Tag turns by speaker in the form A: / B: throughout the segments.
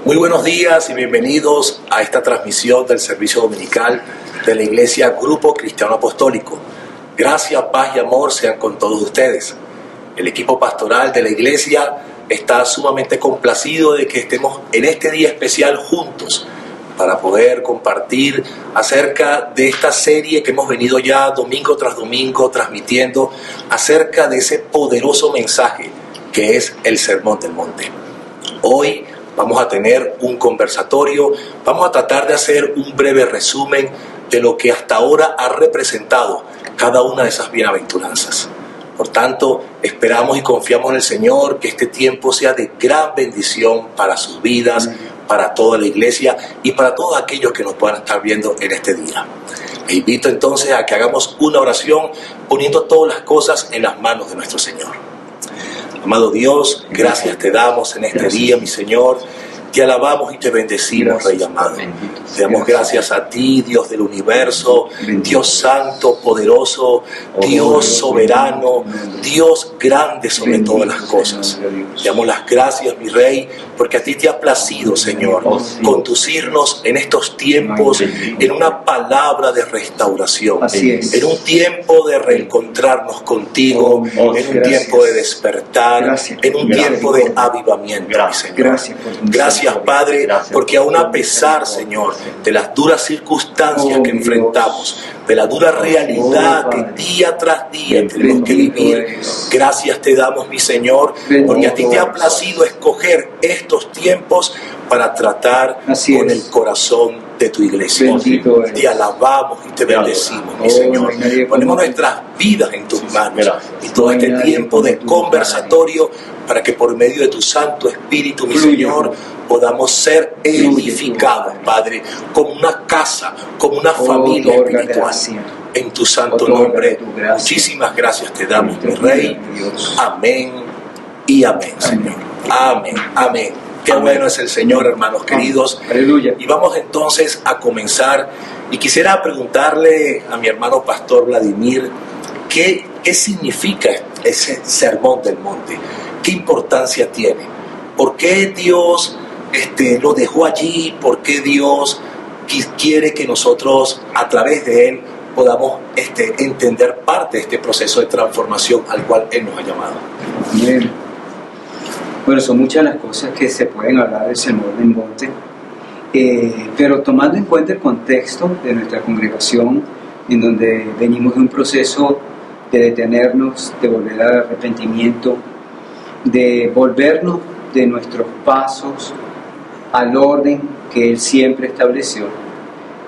A: Muy buenos días y bienvenidos a esta transmisión del servicio dominical de la Iglesia Grupo Cristiano Apostólico. Gracia, paz y amor sean con todos ustedes. El equipo pastoral de la Iglesia está sumamente complacido de que estemos en este día especial juntos para poder compartir acerca de esta serie que hemos venido ya domingo tras domingo transmitiendo acerca de ese poderoso mensaje que es el Sermón del Monte. Hoy vamos a tener un conversatorio, vamos a tratar de hacer un breve resumen de lo que hasta ahora ha representado cada una de esas bienaventuranzas. Por tanto, esperamos y confiamos en el Señor que este tiempo sea de gran bendición para sus vidas, para toda la iglesia y para todos aquellos que nos puedan estar viendo en este día. Le invito entonces a que hagamos una oración poniendo todas las cosas en las manos de nuestro Señor. Amado Dios, gracias te damos en este día, mi Señor. Te alabamos y te bendecimos, Rey amado. Te damos gracias a ti, Dios del universo, Dios santo, poderoso, Dios soberano, Dios grande sobre todas las cosas. Te damos las gracias, mi Rey, porque a ti te ha placido, Señor, conducirnos en estos tiempos en una palabra de restauración, en un tiempo de reencontrarnos contigo, en un tiempo de despertar, en un tiempo de avivamiento, mi Señor. Gracias, Padre, porque aún a pesar, Señor, de las duras circunstancias que enfrentamos, de la dura realidad que día tras día tenemos que vivir, gracias te damos, mi Señor, porque a ti te ha placido escoger estos tiempos para tratar con el corazón de tu iglesia. Te alabamos y te bendecimos, mi Señor. Ponemos nuestras vidas en tus manos y todo este tiempo de conversatorio para que por medio de tu Santo Espíritu, mi Señor, podamos ser edificados, Padre, como una casa, como una familia espiritual. En tu santo nombre, muchísimas gracias te damos, mi Rey. Amén y amén, Señor. Amén, amén. Qué bueno es el Señor, hermanos queridos. Aleluya. Y vamos entonces a comenzar. Y quisiera preguntarle a mi hermano Pastor Vladimir, ¿qué significa ese Sermón del Monte? ¿Qué importancia tiene? ¿Por qué Dios lo dejó allí? ¿Por qué Dios quiere que nosotros a través de Él podamos entender parte de este proceso de transformación al cual Él nos ha llamado?
B: Bien. Bueno, son muchas las cosas que se pueden hablar del Sermón del Monte, pero tomando en cuenta el contexto de nuestra congregación, en donde venimos de un proceso de detenernos, de volver al arrepentimiento, de volvernos de nuestros pasos al orden que Él siempre estableció.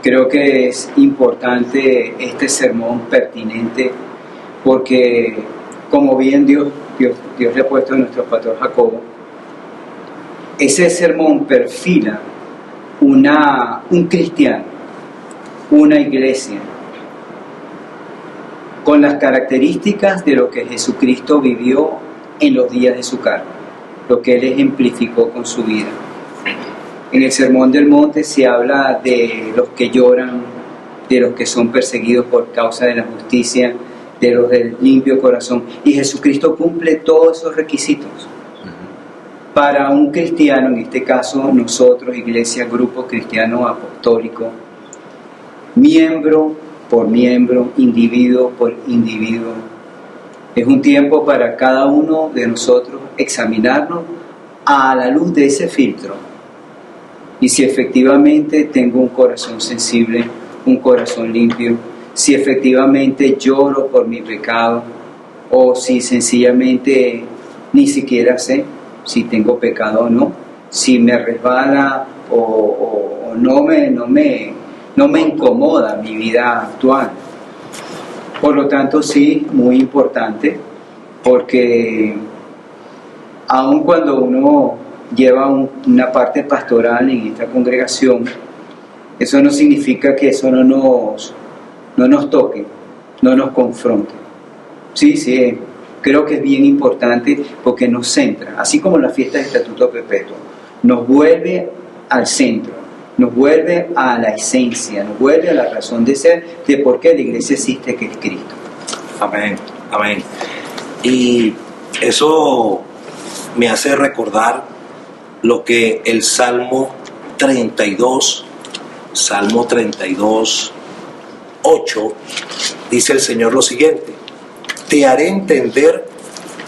B: Creo que es importante este sermón pertinente porque, como bien Dios le ha puesto a nuestro pastor Jacobo, ese sermón perfila un cristiano, una iglesia, con las características de lo que Jesucristo vivió en los días de su carne, lo que Él ejemplificó con su vida. En el Sermón del Monte se habla de los que lloran, de los que son perseguidos por causa de la justicia, de los del limpio corazón. Y Jesucristo cumple todos esos requisitos. Para un cristiano, en este caso nosotros, Iglesia Grupo Cristiano Apostólico, miembro por miembro, individuo por individuo, es un tiempo para cada uno de nosotros examinarnos a la luz de ese filtro. Y si efectivamente tengo un corazón sensible, un corazón limpio, si efectivamente lloro por mi pecado, o si sencillamente ni siquiera sé si tengo pecado o no, si me resbala o no me incomoda mi vida actual. Por lo tanto, sí, muy importante, porque aun cuando uno lleva una parte pastoral en esta congregación, eso no significa que eso no nos toque, no nos confronte. Sí, creo que es bien importante porque nos centra, así como la fiesta de Estatuto Perpetuo, nos vuelve al centro, nos vuelve a la esencia, nos vuelve a la razón de ser, de por qué la iglesia existe, que es Cristo.
A: Amén, amén. Y eso me hace recordar lo que el Salmo 32, 8, dice el Señor lo siguiente: te haré entender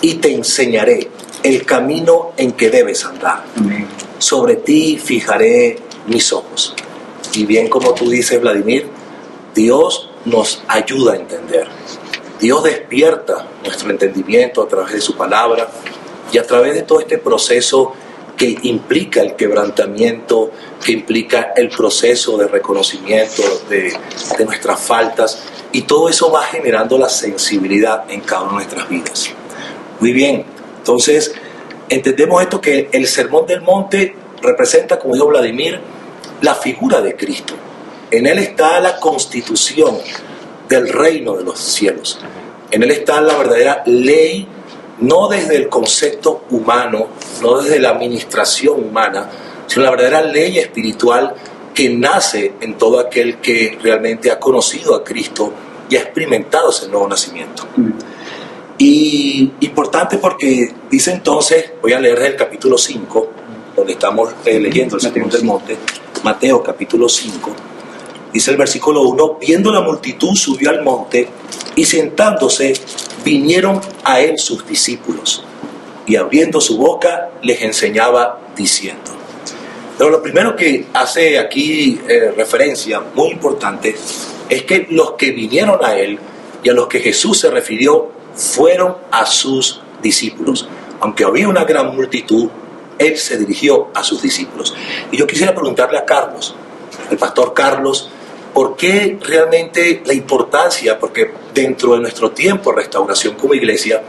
A: y te enseñaré el camino en que debes andar.
B: Amén.
A: Sobre ti fijaré mis ojos. Y bien como tú dices, Vladimir, Dios nos ayuda a entender. Dios despierta nuestro entendimiento a través de su palabra y a través de todo este proceso que implica el quebrantamiento, que implica el proceso de reconocimiento de nuestras faltas, y todo eso va generando la sensibilidad en cada una de nuestras vidas. Muy bien, entonces entendemos esto, que el Sermón del Monte representa, como dijo Vladimir, la figura de Cristo. En él está la constitución del reino de los cielos. En él está la verdadera ley, no desde el concepto humano, no desde la administración humana, sino la verdadera ley espiritual que nace en todo aquel que realmente ha conocido a Cristo y ha experimentado ese nuevo nacimiento. Y importante porque dice entonces, voy a leer desde el capítulo 5, donde estamos leyendo el Sermón del Monte, Mateo capítulo 5, dice el versículo 1: viendo la multitud subió al monte, y sentándose vinieron a él sus discípulos, y abriendo su boca les enseñaba diciendo. Pero lo primero que hace aquí referencia, muy importante, es que los que vinieron a él y a los que Jesús se refirió fueron a sus discípulos. Aunque había una gran multitud, él se dirigió a sus discípulos. Y yo quisiera preguntarle a Carlos, el pastor Carlos, ¿por qué realmente la importancia? Porque dentro de nuestro tiempo de restauración como iglesia,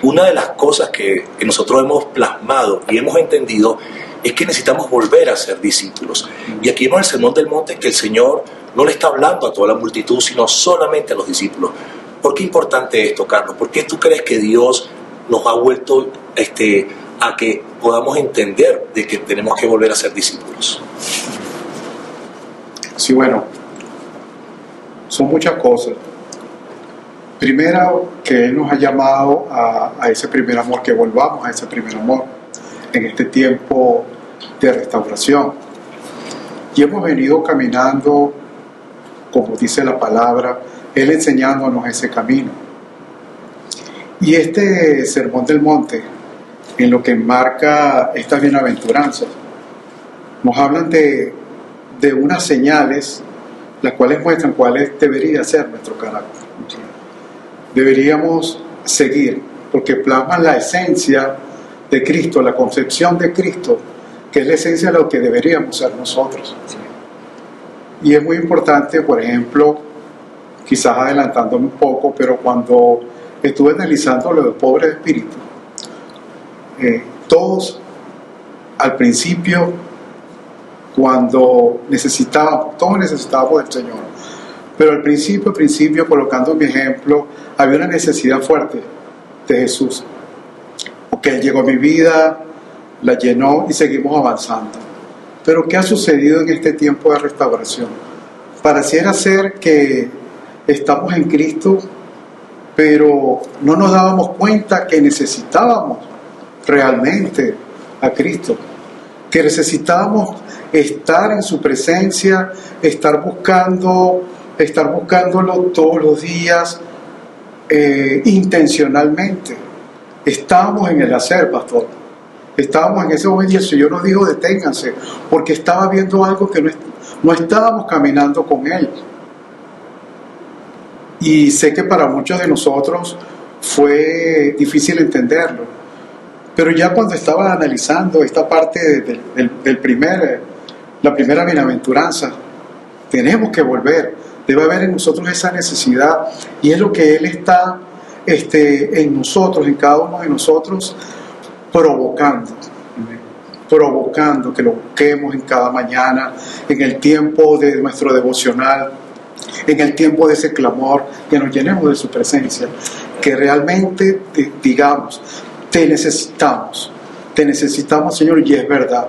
A: una de las cosas que nosotros hemos plasmado y hemos entendido es que necesitamos volver a ser discípulos. Y aquí vemos el Sermón del Monte, que el Señor no le está hablando a toda la multitud, sino solamente a los discípulos. ¿Por qué es importante esto, Carlos? ¿Por qué tú crees que Dios nos ha vuelto a que podamos entender de que tenemos que volver a ser discípulos?
C: Sí, bueno, son muchas cosas. Primero, que Él nos ha llamado a ese primer amor, que volvamos a ese primer amor en este tiempo de restauración. Y hemos venido caminando, como dice la palabra, Él enseñándonos ese camino. Y este Sermón del Monte, en lo que enmarca estas bienaventuranzas, nos hablan de unas señales, las cuales muestran cuál debería ser nuestro carácter. Deberíamos seguir, porque plasman la esencia de Cristo, la concepción de Cristo, que es la esencia de lo que deberíamos ser nosotros. Y es muy importante, por ejemplo, quizás adelantándome un poco, pero cuando estuve analizando lo del pobre de espíritu, todos al principio, cuando todos necesitábamos del Señor, pero al principio, colocando mi ejemplo, había una necesidad fuerte de Jesús, porque Él llegó a mi vida, la llenó y seguimos avanzando. Pero ¿qué ha sucedido en este tiempo de restauración? Pareciera ser que estamos en Cristo, pero no nos dábamos cuenta que necesitábamos realmente a Cristo, que necesitábamos estar en su presencia, estar buscándolo todos los días, intencionalmente. Estábamos en el hacer, pastor. Estábamos en ese momento y el Señor nos dijo: deténganse, porque estaba viendo algo que no estábamos caminando con Él. Y sé que para muchos de nosotros fue difícil entenderlo, pero ya cuando estaba analizando esta parte la primera bienaventuranza, tenemos que volver. Debe haber en nosotros esa necesidad, y es lo que Él está en nosotros, en cada uno de nosotros, provocando que lo busquemos en cada mañana, en el tiempo de nuestro devocional, en el tiempo de ese clamor, que nos llenemos de su presencia, que realmente digamos: te necesitamos, Señor. Y es verdad.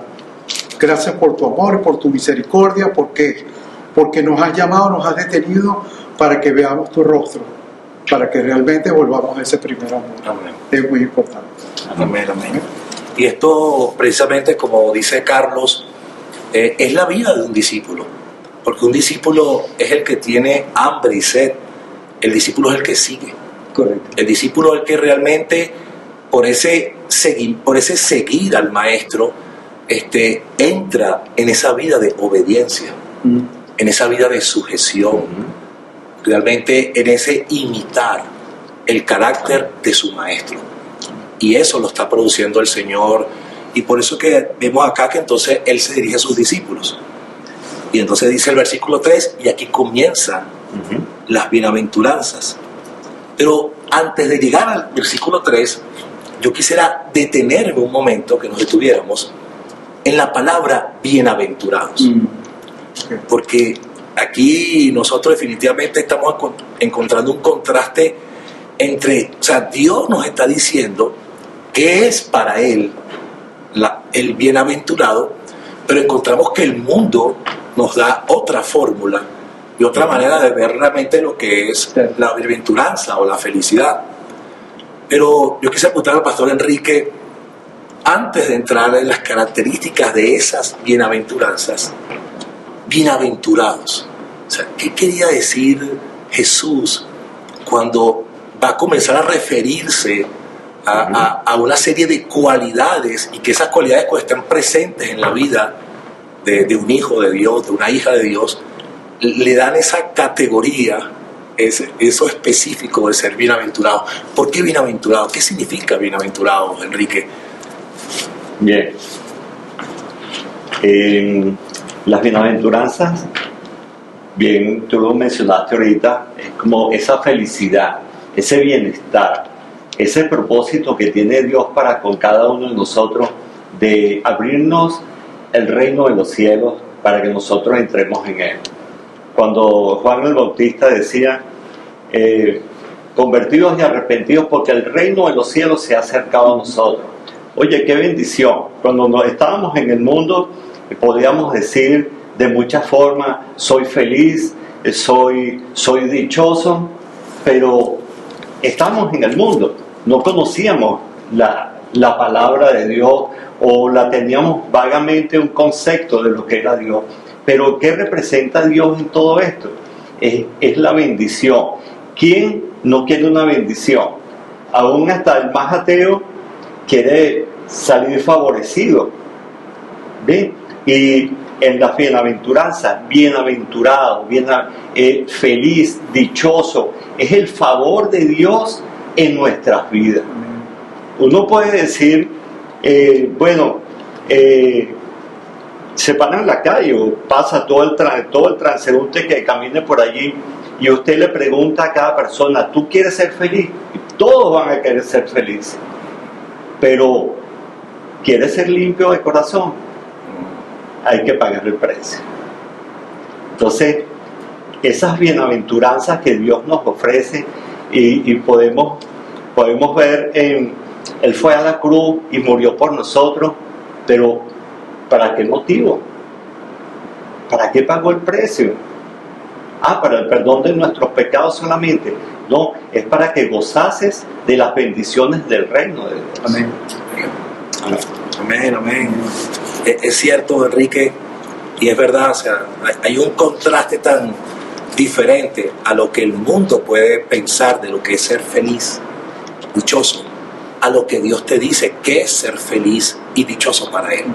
C: Gracias por tu amor y por tu misericordia, porque nos has llamado, nos has detenido para que veamos tu rostro, para que realmente volvamos a ese primer amor.
A: Amén.
C: Es muy importante.
A: Amén, amén. Y esto precisamente, como dice Carlos, es la vida de un discípulo, porque un discípulo es el que tiene hambre y sed, el discípulo es el que sigue.
B: Correcto.
A: El discípulo es el que realmente, por ese seguir al maestro, entra en esa vida de obediencia, en esa vida de sujeción, realmente en ese imitar el carácter de su maestro. Y eso lo está produciendo el Señor, y por eso que vemos acá que entonces Él se dirige a sus discípulos. Y entonces dice el versículo 3, y aquí comienzan las bienaventuranzas. Pero antes de llegar al versículo 3, yo quisiera detenerme un momento, que nos detuviéramos, en la palabra bienaventurados. Porque aquí nosotros definitivamente estamos encontrando un contraste entre, o sea, Dios nos está diciendo que es para Él el bienaventurado, pero encontramos que el mundo nos da otra fórmula y otra manera de ver realmente lo que es la bienaventuranza o la felicidad. Pero yo quisiera preguntar al pastor Enrique, antes de entrar en las características de esas bienaventuranzas, bienaventurados, o sea, ¿qué quería decir Jesús cuando va a comenzar a referirse a una serie de cualidades, y que esas cualidades pues estén presentes en la vida de un hijo de Dios, de una hija de Dios, le dan esa categoría, eso específico de ser bienaventurado? ¿Por qué bienaventurado? ¿Qué significa bienaventurado, Enrique?
D: Bien. Las bienaventuranzas, bien, tú lo mencionaste ahorita, es como esa felicidad, ese bienestar, ese propósito que tiene Dios para con cada uno de nosotros de abrirnos el reino de los cielos para que nosotros entremos en él. Cuando Juan el Bautista decía, convertidos y arrepentidos porque el reino de los cielos se ha acercado a nosotros. Oye, qué bendición. Cuando nos estábamos en el mundo, podíamos decir de muchas formas, soy feliz, soy dichoso, pero estamos en el mundo, no conocíamos la palabra de Dios, o la teníamos vagamente un concepto de lo que era Dios. Pero ¿qué representa Dios en todo esto? Es la bendición. ¿Quién no quiere una bendición? Aún hasta el más ateo quiere salir favorecido. ¿Bien? Y en las bienaventuranzas, bienaventurado, feliz, dichoso, es el favor de Dios en nuestras vidas. Uno puede decir, se para en la calle o pasa todo el transeúnte que camine por allí, y usted le pregunta a cada persona, ¿tú quieres ser feliz? Y todos van a querer ser felices, pero ¿quieres ser limpio de corazón? Hay que pagar el precio. Entonces, esas bienaventuranzas que Dios nos ofrece, y podemos ver Él fue a la cruz y murió por nosotros, pero ¿para qué motivo? ¿Para qué pagó el precio? Para el perdón de nuestros pecados solamente. No, es para que gozases de las bendiciones del reino de Dios.
B: Amén.
A: Amén, amén. Es cierto, Enrique, y es verdad, o sea, hay un contraste tan diferente a lo que el mundo puede pensar de lo que es ser feliz, dichoso, a lo que Dios te dice que es ser feliz y dichoso para Él.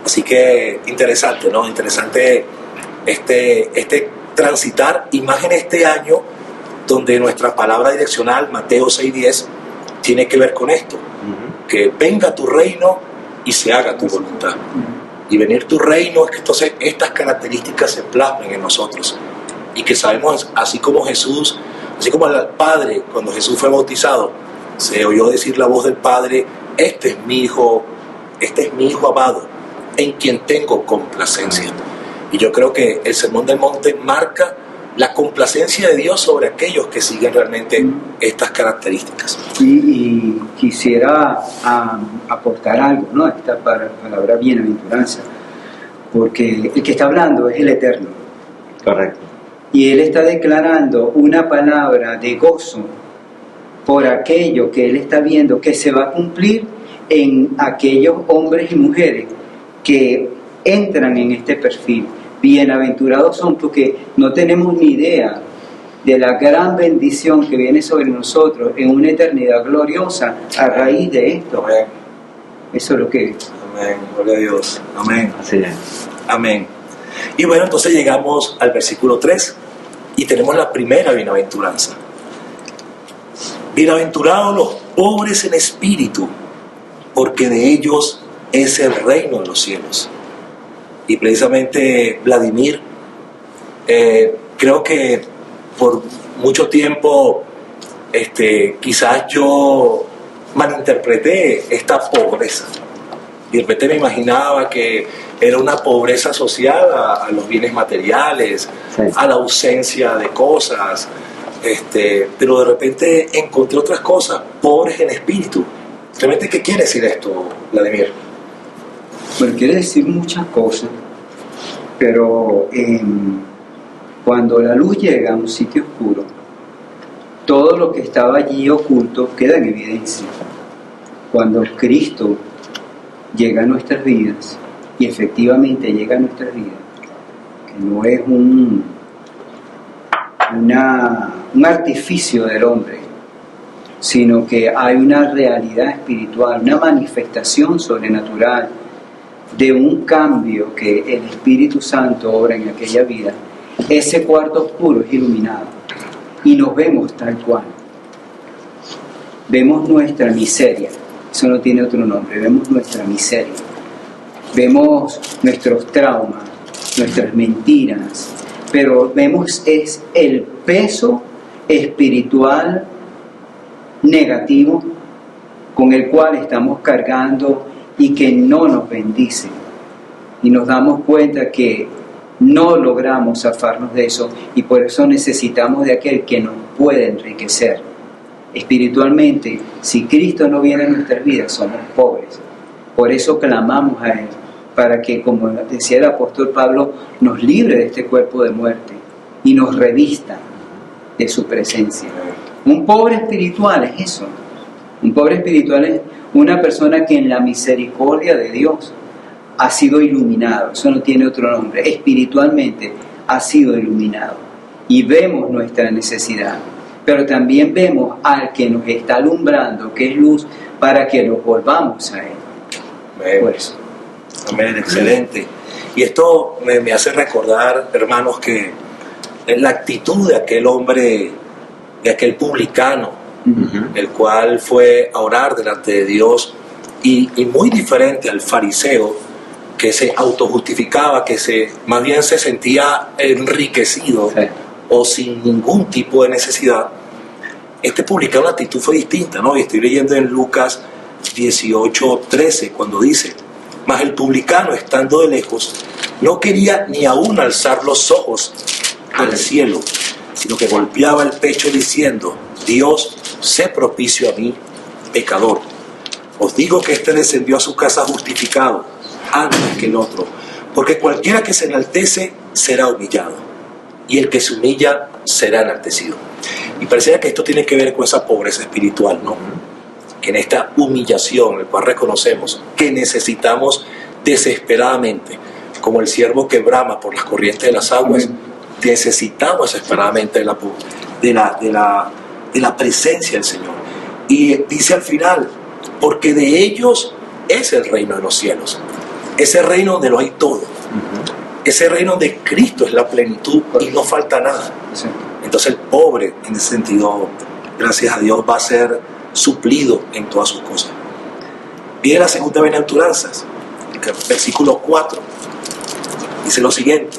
A: Así que interesante, ¿no? Interesante este transitar, y más en este año donde nuestra palabra direccional, Mateo 6:10, tiene que ver con esto, que venga tu reino y se haga tu voluntad. Y venir tu reino es que entonces estas características se plasmen en nosotros, y que sabemos, así como Jesús, así como el Padre, cuando Jesús fue bautizado, se oyó decir la voz del Padre, este es mi hijo amado, en quien tengo complacencia. Y yo creo que el Sermón del Monte marca la complacencia de Dios sobre aquellos que siguen realmente estas características.
B: Y quisiera aportar algo, ¿no? Esta palabra bienaventuranza, porque el que está hablando es el Eterno.
D: Correcto.
B: Y Él está declarando una palabra de gozo por aquello que Él está viendo que se va a cumplir en aquellos hombres y mujeres que entran en este perfil. Bienaventurados son porque no tenemos ni idea de la gran bendición que viene sobre nosotros en una eternidad gloriosa a raíz de esto.
A: Amén.
B: Eso es lo que es.
A: Amén. Gloria a Dios. Amén.
D: Así es.
A: Amén. Y bueno, entonces llegamos al versículo 3 y tenemos la primera bienaventuranza. Bienaventurados los pobres en espíritu, porque de ellos es el reino de los cielos. Y precisamente Vladimir, creo que por mucho tiempo quizás yo malinterpreté esta pobreza. Y de repente me imaginaba que era una pobreza asociada a los bienes materiales,
D: Sí.
A: a la ausencia de cosas, pero de repente encontré otras cosas, pobres en espíritu. Realmente, ¿qué quiere decir esto, Vladimir?
B: Bueno, quiere decir muchas cosas, pero cuando la luz llega a un sitio oscuro, todo lo que estaba allí oculto queda en evidencia. Cuando Cristo llega a nuestras vidas, y efectivamente llega a nuestras vidas, que no es un artificio del hombre, sino que hay una realidad espiritual, una manifestación sobrenatural de un cambio que el Espíritu Santo obra en aquella vida. Ese cuarto oscuro es iluminado y nos vemos tal cual. Vemos nuestra miseria, eso no tiene otro nombre, vemos nuestra miseria. Vemos nuestros traumas, nuestras mentiras, pero vemos es el peso espiritual negativo con el cual estamos cargando y que no nos bendice. Y nos damos cuenta que no logramos zafarnos de eso y por eso necesitamos de aquel que nos puede enriquecer. Espiritualmente, si Cristo no viene a nuestras vidas, somos pobres. Por eso clamamos a Él, para que, como decía el apóstol Pablo, nos libre de este cuerpo de muerte y nos revista de su presencia. Un pobre espiritual es eso. Un pobre espiritual es una persona que en la misericordia de Dios ha sido iluminado. Eso no tiene otro nombre. Espiritualmente ha sido iluminado. Y vemos nuestra necesidad. Pero también vemos al que nos está alumbrando, que es luz, para que nos volvamos a Él. Por eso.
A: Amén, excelente. Y esto me hace recordar, hermanos, que es la actitud de aquel hombre, de aquel publicano, el cual fue a orar delante de Dios, y muy diferente al fariseo, que se autojustificaba, que más bien se sentía enriquecido,
B: Sí.
A: o sin ningún tipo de necesidad. Este publicano, la actitud fue distinta, ¿no? Y estoy leyendo en Lucas 18:13, cuando dice: mas el publicano, estando de lejos, no quería ni aún alzar los ojos al cielo, sino que golpeaba el pecho diciendo: Dios, sé propicio a mí, pecador. Os digo que este descendió a su casa justificado antes que el otro, porque cualquiera que se enaltece será humillado, y el que se humilla será enaltecido. Y pareciera que esto tiene que ver con esa pobreza espiritual, ¿no? Que en esta humillación, en el cual reconocemos que necesitamos desesperadamente, como el siervo que brama por las corrientes de las aguas, necesitamos desesperadamente de la presencia del Señor. Y dice al final: porque de ellos es el reino de los cielos, ese reino donde lo hay todo, ese reino donde Cristo es la plenitud y no falta nada.
B: Sí.
A: Entonces el pobre, en ese sentido, gracias a Dios, va a ser suplido en todas sus cosas. Viene la segunda bienaventuranza, versículo 4, dice lo siguiente: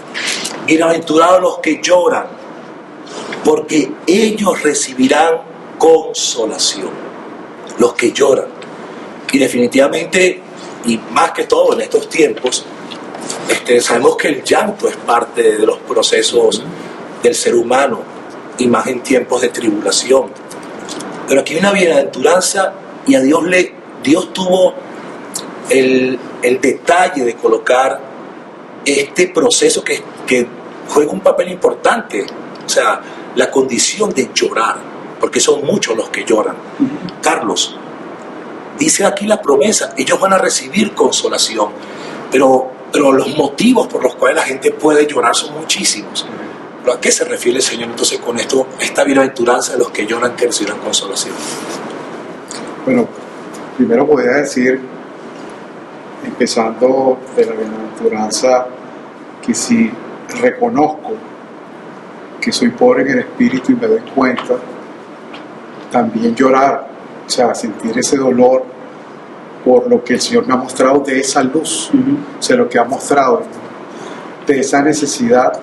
A: bienaventurados los que lloran, porque ellos recibirán consolación. Los que lloran. Y definitivamente, y más que todo en estos tiempos, sabemos que el llanto es parte de los procesos del ser humano, y más en tiempos de tribulación. Pero aquí hay una bienaventuranza, y a Dios tuvo el detalle de colocar este proceso que juega un papel importante, o sea, la condición de llorar, porque son muchos los que lloran. Carlos, dice aquí la promesa, ellos van a recibir consolación, pero los motivos por los cuales la gente puede llorar son muchísimos. ¿Pero a qué se refiere el Señor entonces con esto, esta bienaventuranza de los que lloran que recibirán consolación?
C: Bueno, primero podría decir, empezando de la bienaventuranza, que si reconozco que soy pobre en el espíritu y me doy cuenta, también llorar, o sea, sentir ese dolor por lo que el Señor me ha mostrado de esa luz, o sea, lo que ha mostrado, de esa necesidad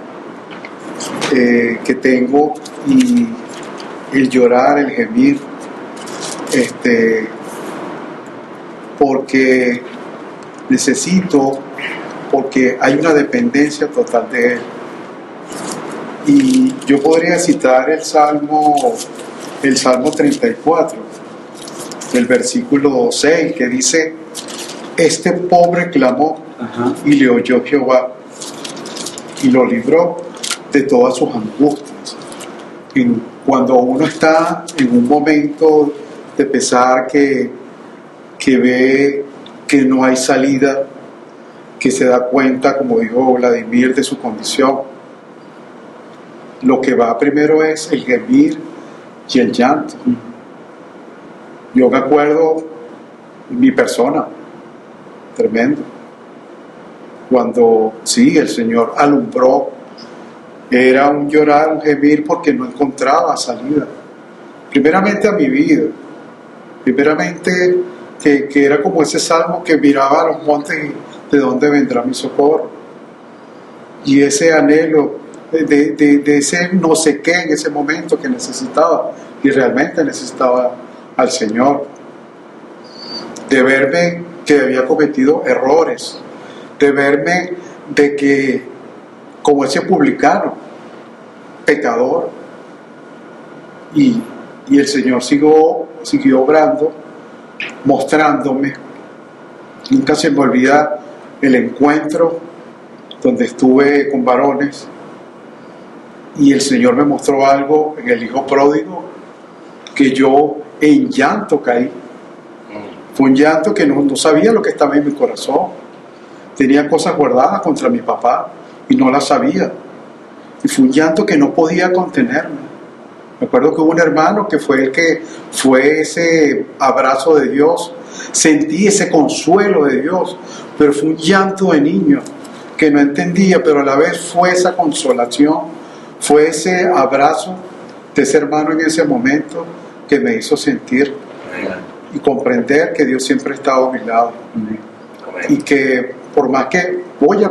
C: que tengo, y el llorar, el gemir, porque necesito, porque hay una dependencia total de Él. Y yo podría citar el Salmo 34, del versículo 6, que dice: este pobre clamó, y le oyó Jehová, y lo libró de todas sus angustias. Y cuando uno está en un momento de pesar, que ve que no hay salida, que se da cuenta, como dijo Vladimir, de su condición, lo que va primero es el gemir y el llanto. Yo me acuerdo, mi persona, tremendo, cuando sí, el Señor alumbró, era un llorar, un gemir, porque no encontraba salida. Primeramente a mi vida, primeramente que era como ese salmo que miraba a los montes y de dónde vendrá mi socorro. Y ese anhelo de ese no sé qué en ese momento que necesitaba, y realmente necesitaba al Señor, de verme que había cometido errores, de verme de que, como ese publicano, pecador, y el Señor siguió obrando, mostrándome. Nunca se me olvida el encuentro donde estuve con varones, y el Señor me mostró algo en el hijo pródigo, que yo en llanto caí. Fue un llanto que no sabía lo que estaba en mi corazón. Tenía cosas guardadas contra mi papá y no las sabía. Y fue un llanto que no podía contenerme. Me acuerdo que hubo un hermano que fue ese abrazo de Dios. Sentí ese consuelo de Dios, pero fue un llanto de niño que no entendía, pero a la vez fue esa consolación, fue ese abrazo de ese hermano en ese momento que me hizo sentir y comprender que Dios siempre ha estado a mi lado. Y que por más que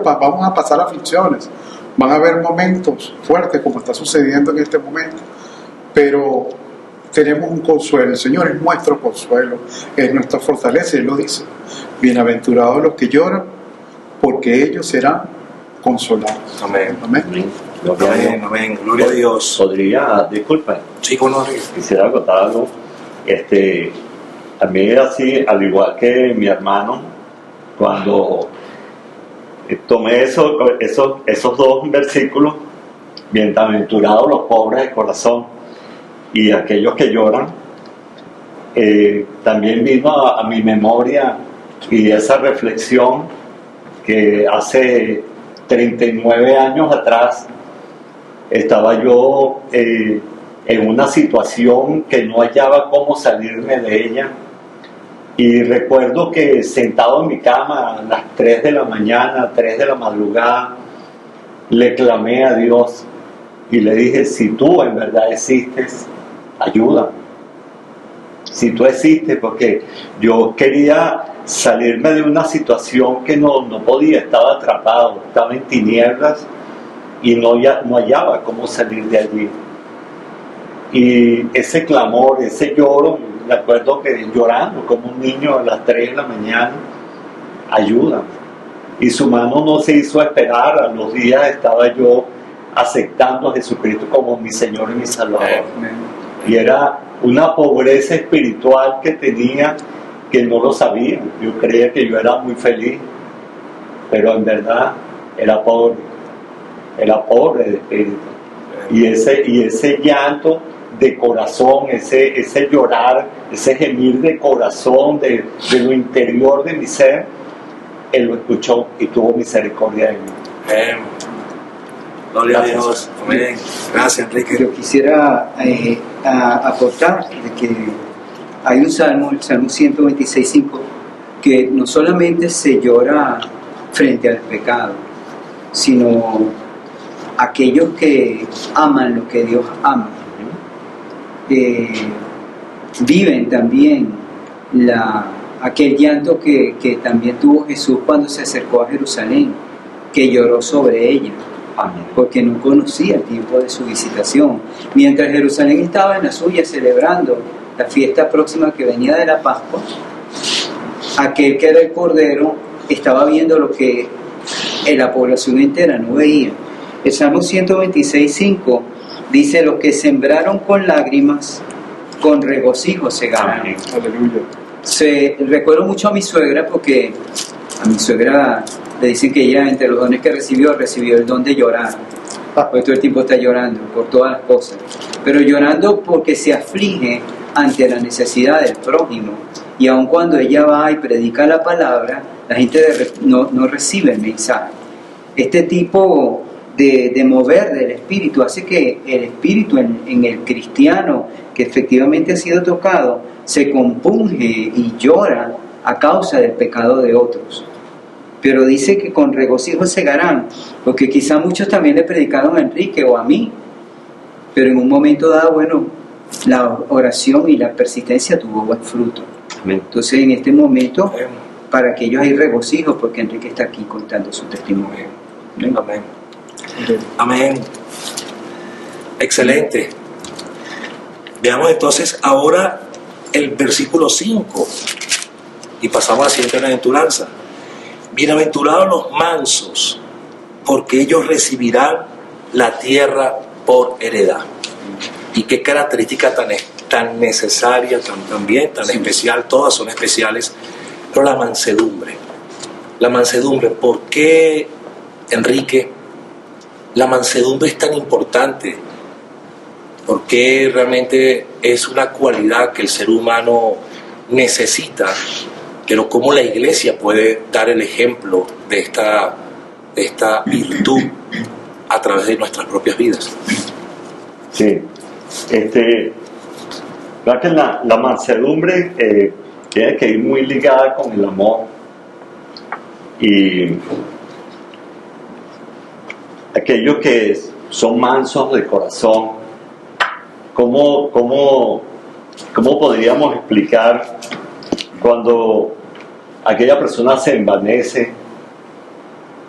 C: vamos a pasar aflicciones, van a haber momentos fuertes como está sucediendo en este momento, pero tenemos un consuelo. El Señor es nuestro consuelo, es nuestra fortaleza. Él lo dice: bienaventurados los que lloran, porque ellos serán consolados.
A: Amén.
C: Amén.
A: Amén, amén. Gloria a Dios.
D: Podría, disculpa,
A: Sí, bueno,
D: quisiera acotar algo. A mí era así, al igual que mi hermano, cuando tomé esos dos versículos: bienaventurados los pobres de corazón y aquellos que lloran, también vino a mi memoria y esa reflexión que hace 39 años atrás estaba yo en una situación que no hallaba cómo salirme de ella, y recuerdo que sentado en mi cama a las 3 de la mañana, 3 de la madrugada, le clamé a Dios y le dije: si tú en verdad existes, ayúdame. Si tú existes, porque yo quería salirme de una situación que no podía, estaba atrapado, estaba en tinieblas y no hallaba cómo salir de allí. Y ese clamor, ese lloro, me acuerdo que llorando como un niño a las 3 de la mañana: ayúdame. Y su mano no se hizo esperar. A los días estaba yo aceptando a Jesucristo como mi Señor y mi Salvador. Y era una pobreza espiritual que tenía, que no lo sabía. Yo creía que yo era muy feliz, pero en verdad era pobre de espíritu. Y ese llanto de corazón, ese llorar, ese gemir de corazón, de lo interior de mi ser, Él lo escuchó y tuvo misericordia de mí.
A: Amén. Gloria a Dios. Amén. Gracias, Enrique.
B: Yo quisiera aportar de que hay un salmo, el Salmo 126:5, que no solamente se llora frente al pecado, sino aquellos que aman lo que Dios ama, viven también aquel llanto que también tuvo Jesús cuando se acercó a Jerusalén, que lloró sobre ella.
D: Amén.
B: Porque no conocía el tiempo de su visitación. Mientras Jerusalén estaba en la suya celebrando la fiesta próxima que venía de la Pascua, aquel que era el Cordero estaba viendo lo que la población entera no veía. El Salmo 126:5 dice: los que sembraron con lágrimas, con regocijo segarán.
D: Amén.
C: Aleluya.
B: Recuerdo mucho a mi suegra, porque a mi suegra le dicen que ella, entre los dones que recibió el don de llorar. Porque todo el tiempo está llorando por todas las cosas, pero llorando porque se aflige ante la necesidad del prójimo. Y aun cuando ella va y predica la palabra, la gente no recibe el mensaje. Este tipo de mover del espíritu hace que el espíritu en el cristiano que efectivamente ha sido tocado se compunge y llora a causa del pecado de otros. Pero dice que con regocijo segarán, porque quizá muchos también le predicaron a Enrique o a mí, pero en un momento dado, bueno, la oración y la persistencia tuvo buen fruto.
D: Amén.
B: Entonces en este momento, para que ellos hay regocijo, porque Enrique está aquí contando su testimonio.
A: Amén. Amén. Excelente. Veamos entonces ahora el versículo 5 y pasamos a la siguiente bienaventuranza. Bienaventurados los mansos, porque ellos recibirán la tierra por heredad. Y qué característica tan necesaria, tan especial, todas son especiales, pero la mansedumbre. La mansedumbre, ¿por qué, Enrique, la mansedumbre es tan importante? Porque realmente es una cualidad que el ser humano necesita, pero cómo la iglesia puede dar el ejemplo de esta virtud a través de nuestras propias vidas.
D: Sí, verdad que la mansedumbre tiene que ir muy ligada con el amor, y aquellos que son mansos de corazón, ¿cómo podríamos explicar cuando aquella persona se envanece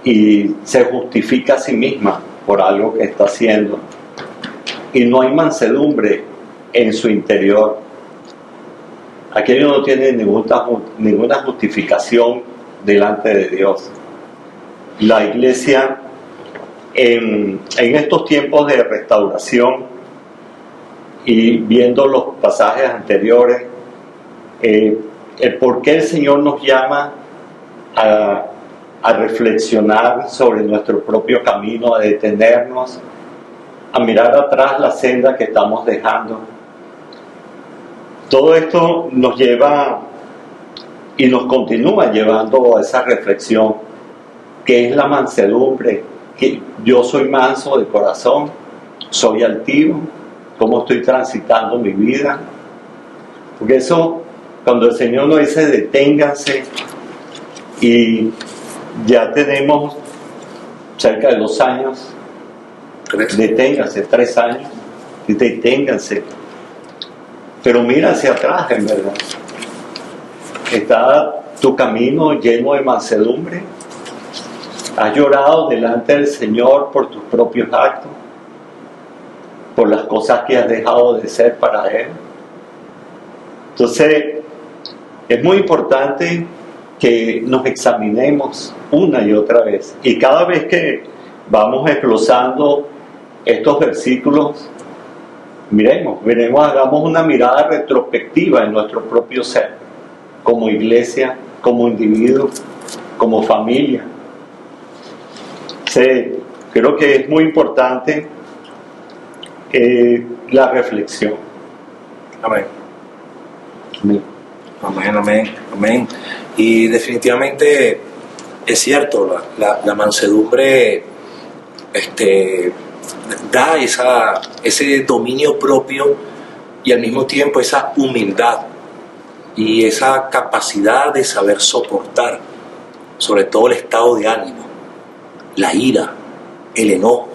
D: y se justifica a sí misma por algo que está haciendo y no hay mansedumbre en su interior? Aquello no tiene ninguna justificación delante de Dios. La iglesia en estos tiempos de restauración, y viendo los pasajes anteriores, el por qué el Señor nos llama a reflexionar sobre nuestro propio camino, a detenernos, a mirar atrás la senda que estamos dejando. Todo esto nos lleva y nos continúa llevando a esa reflexión, que es la mansedumbre, que yo soy manso de corazón, soy altivo, cómo estoy transitando mi vida. Porque eso, cuando el Señor nos dice deténganse, y ya tenemos cerca de 2 años, deténganse, 3 años, deténganse, pero mira hacia atrás, en verdad. ¿Está tu camino lleno de mansedumbre? ¿Has llorado delante del Señor por tus propios actos? ¿Por las cosas que has dejado de ser para Él? Entonces, es muy importante que nos examinemos una y otra vez. Y cada vez que vamos desglosando estos versículos, miremos, hagamos una mirada retrospectiva en nuestro propio ser, como iglesia, como individuo, como familia. Creo que es muy importante la reflexión.
A: Amén. Amén, amén, amén. Y definitivamente es cierto, la mansedumbre da ese dominio propio y al mismo tiempo esa humildad y esa capacidad de saber soportar, sobre todo el estado de ánimo, la ira, el enojo,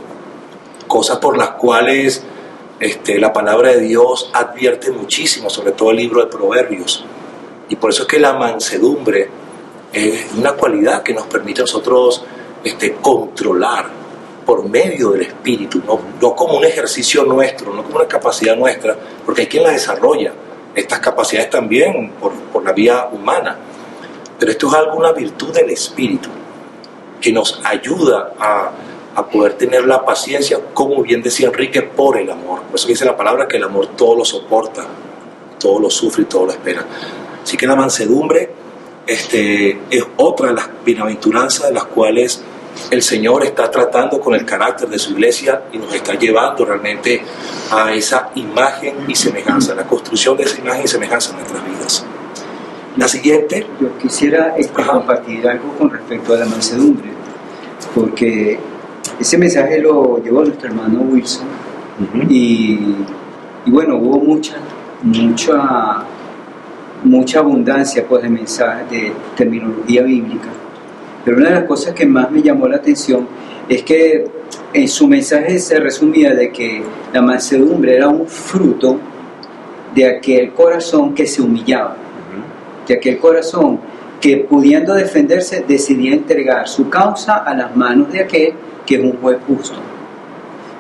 A: cosas por las cuales la palabra de Dios advierte muchísimo, sobre todo el libro de Proverbios. Y por eso es que la mansedumbre es una cualidad que nos permite a nosotros controlar por medio del Espíritu, no como un ejercicio nuestro, no como una capacidad nuestra, porque hay quien la desarrolla, estas capacidades también por la vía humana. Pero esto es una virtud del Espíritu que nos ayuda a poder tener la paciencia, como bien decía Enrique, por el amor. Por eso dice la palabra que el amor todo lo soporta, todo lo sufre y todo lo espera. Así que la mansedumbre es otra de las bienaventuranzas de las cuales el Señor está tratando con el carácter de su iglesia y nos está llevando realmente a esa imagen y semejanza, la construcción de esa imagen y semejanza en nuestras vidas. La siguiente.
B: Yo quisiera compartir algo con respecto a la mansedumbre, porque ese mensaje lo llevó nuestro hermano Wilson. Y bueno, hubo mucha abundancia pues, de mensajes, de terminología bíblica. Pero una de las cosas que más me llamó la atención es que en su mensaje se resumía de que la mansedumbre era un fruto de aquel corazón que se humillaba, de aquel corazón que, pudiendo defenderse, decidía entregar su causa a las manos de aquel que es un juez justo.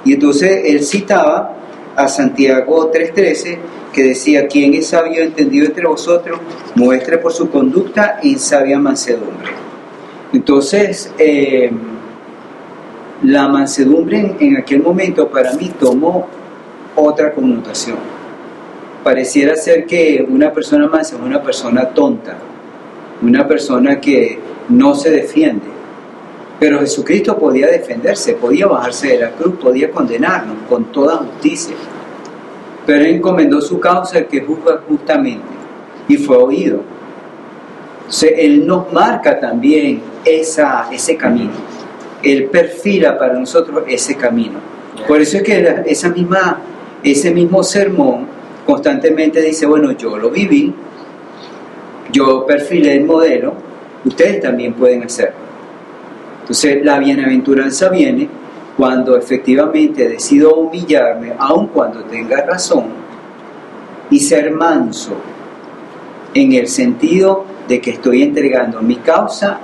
B: Y entonces él citaba a Santiago 3:13, que decía: quien es sabio y entendido entre vosotros, muestre por su conducta en sabia mansedumbre. Entonces, la mansedumbre en aquel momento para mí tomó otra connotación. Pareciera ser que una persona mansa es una persona tonta, una persona que no se defiende. Pero Jesucristo podía defenderse, podía bajarse de la cruz, podía condenarnos con toda justicia. Pero Él encomendó su causa al que juzga justamente y fue oído. Entonces, Él nos marca también ese camino. Él perfila para nosotros ese camino. Por eso es que ese mismo sermón constantemente dice: bueno, yo lo viví, yo perfilé el modelo, ustedes también pueden hacerlo. Entonces la bienaventuranza viene cuando efectivamente decido humillarme, aun cuando tenga razón, y ser manso, en el sentido de que estoy entregando mi causa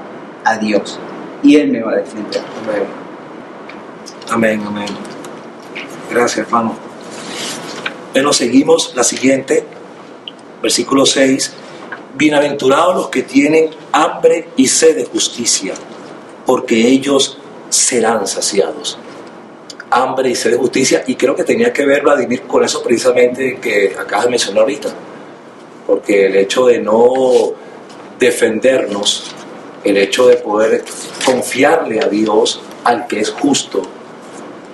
B: a Dios y Él me va a defender.
A: Amén, amén. Gracias, hermano. Bueno, seguimos la siguiente, versículo 6. Bienaventurados los que tienen hambre y sed de justicia, porque ellos serán saciados. Hambre y sed de justicia, y creo que tenía que ver, Vladimir, con eso precisamente que acabas de mencionar ahorita, porque el hecho de no defendernos, el hecho de poder confiarle a Dios, al que es justo,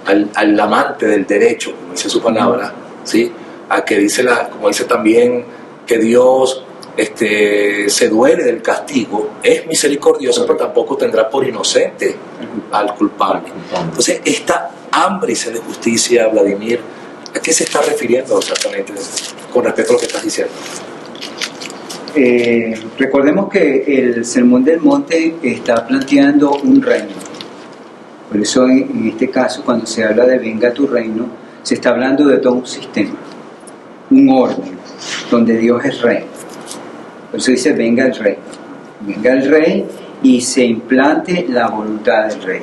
A: al amante del derecho, como dice su palabra, ¿sí? A que dice como dice también que Dios se duele del castigo, es misericordioso, pero tampoco tendrá por inocente al culpable. Entonces, esta hambre y sed de justicia, Vladimir, ¿a qué se está refiriendo exactamente con respecto a lo que estás diciendo?
B: Recordemos que el Sermón del Monte está planteando un reino. Por eso en este caso, cuando se habla de venga tu reino, se está hablando de todo un sistema, un orden, donde Dios es rey. Por eso dice venga el rey y se implante la voluntad del rey.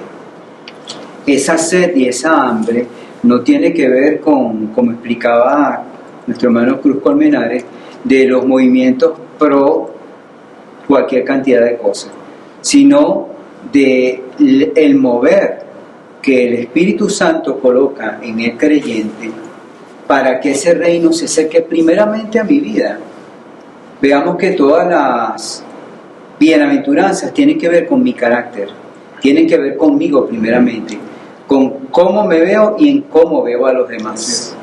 B: Esa sed y esa hambre no tiene que ver con, como explicaba nuestro hermano Cruz Colmenares, de los movimientos pro cualquier cantidad de cosas, sino de el mover que el Espíritu Santo coloca en el creyente para que ese reino se acerque primeramente a mi vida. Veamos que todas las bienaventuranzas tienen que ver con mi carácter, tienen que ver conmigo primeramente, con cómo me veo y en cómo veo a los demás.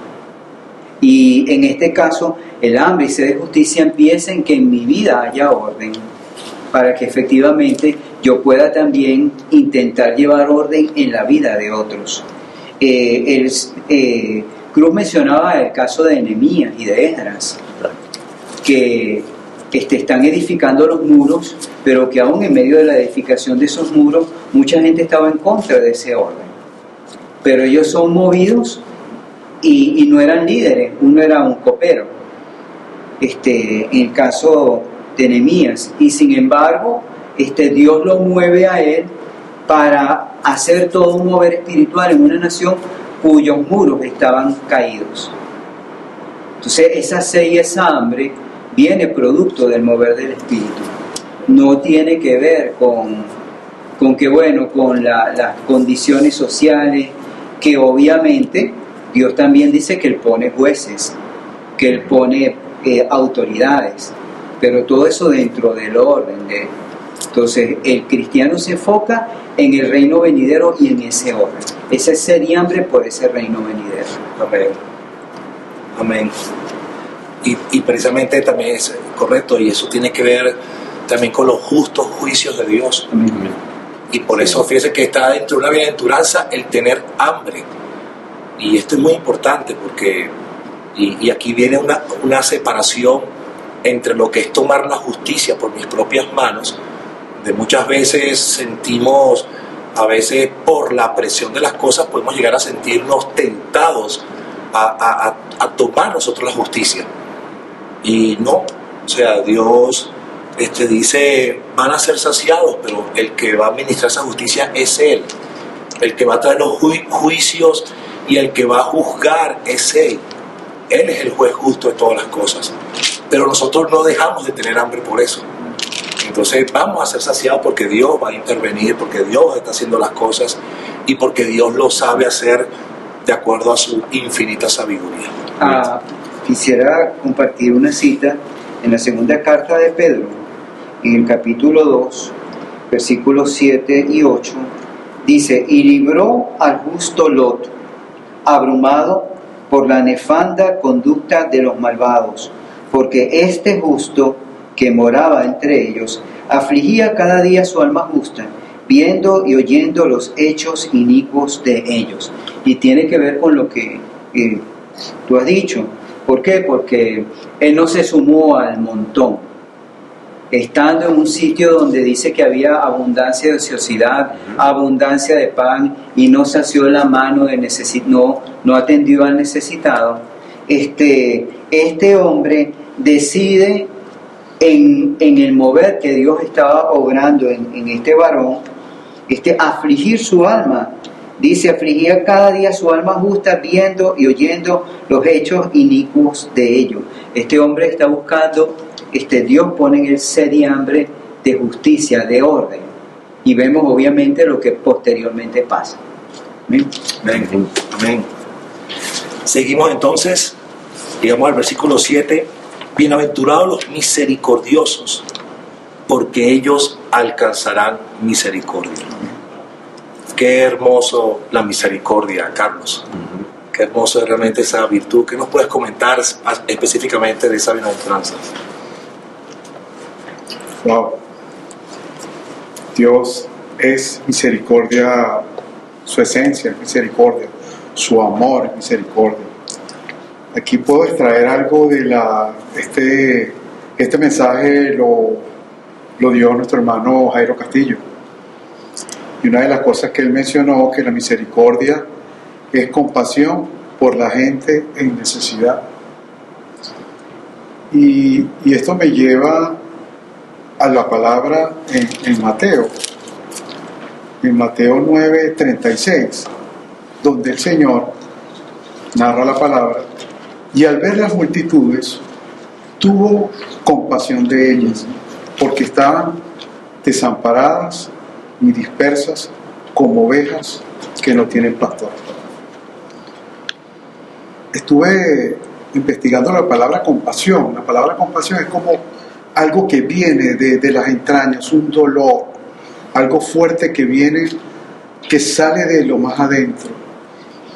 B: Y en este caso, el hambre y sed de justicia empieza en que en mi vida haya orden, para que efectivamente yo pueda también intentar llevar orden en la vida de otros. Cruz mencionaba el caso de Nehemías y de Esdras, que están edificando los muros, pero que aún en medio de la edificación de esos muros, mucha gente estaba en contra de ese orden. Pero ellos son movidos y no eran líderes, uno era un copero, en el caso de Nehemías, y sin embargo Dios lo mueve a él para hacer todo un mover espiritual en una nación cuyos muros estaban caídos. Entonces esa sed y esa hambre viene producto del mover del espíritu, no tiene que ver con que bueno, con las condiciones sociales, que obviamente Dios también dice que Él pone jueces, que Él pone autoridades, pero todo eso dentro del orden de Él. Entonces el cristiano se enfoca en el reino venidero y en ese orden. Ese sed y hambre por ese reino venidero.
A: Amén. Amén. Y precisamente también es correcto, y eso tiene que ver también con los justos juicios de Dios.
B: Amén.
A: Y por eso fíjese que está dentro de una bienaventuranza el tener hambre. Y esto es muy importante porque, y aquí viene una separación entre lo que es tomar la justicia por mis propias manos. De muchas veces sentimos, a veces por la presión de las cosas, podemos llegar a sentirnos tentados a tomar nosotros la justicia. Y no, o sea, Dios dice, van a ser saciados, pero el que va a administrar esa justicia es Él. El que va a traer los juicios y el que va a juzgar es Él. Él es el juez justo de todas las cosas. Pero nosotros no dejamos de tener hambre por eso. Entonces vamos a ser saciados porque Dios va a intervenir, porque Dios está haciendo las cosas y porque Dios lo sabe hacer de acuerdo a su infinita sabiduría.
B: Quisiera compartir una cita en la segunda carta de Pedro, en el capítulo 2, versículos 7 y 8, dice: y libró al justo Lot, abrumado por la nefanda conducta de los malvados, porque este justo que moraba entre ellos afligía cada día su alma justa, viendo y oyendo los hechos inicuos de ellos. Y tiene que ver con lo que tú has dicho. ¿Por qué? Porque él no se sumó al montón. Estando en un sitio donde dice que había abundancia de ociosidad, abundancia de pan, y no sació la mano de no atendió al necesitado, este hombre decide en el mover que Dios estaba obrando en este varón, afligir su alma. Dice, afligía cada día su alma justa, viendo y oyendo los hechos inicuos de ellos. Este hombre está buscando, Dios pone en él sed y hambre de justicia, de orden. Y vemos obviamente lo que posteriormente pasa.
A: Amén. Amén. Amén. Seguimos entonces, llegamos al versículo 7. Bienaventurados los misericordiosos, porque ellos alcanzarán misericordia. Qué hermoso la misericordia, Carlos. Qué hermoso es realmente esa virtud. ¿Qué nos puedes comentar específicamente de esa bienaventuranza?
C: Wow. Dios es misericordia, su esencia es misericordia, su amor es misericordia. Aquí puedo extraer algo de este mensaje lo dio nuestro hermano Jairo Castillo. Y una de las cosas que él mencionó, que la misericordia es compasión por la gente en necesidad. Y esto me lleva a la palabra en Mateo 9:36, donde el Señor narra la palabra: y al ver las multitudes, tuvo compasión de ellas, porque estaban desamparadas y dispersas como ovejas que no tienen pastor. Estuve investigando la palabra compasión. La palabra compasión es como algo que viene de las entrañas, un dolor, algo fuerte que viene que sale de lo más adentro.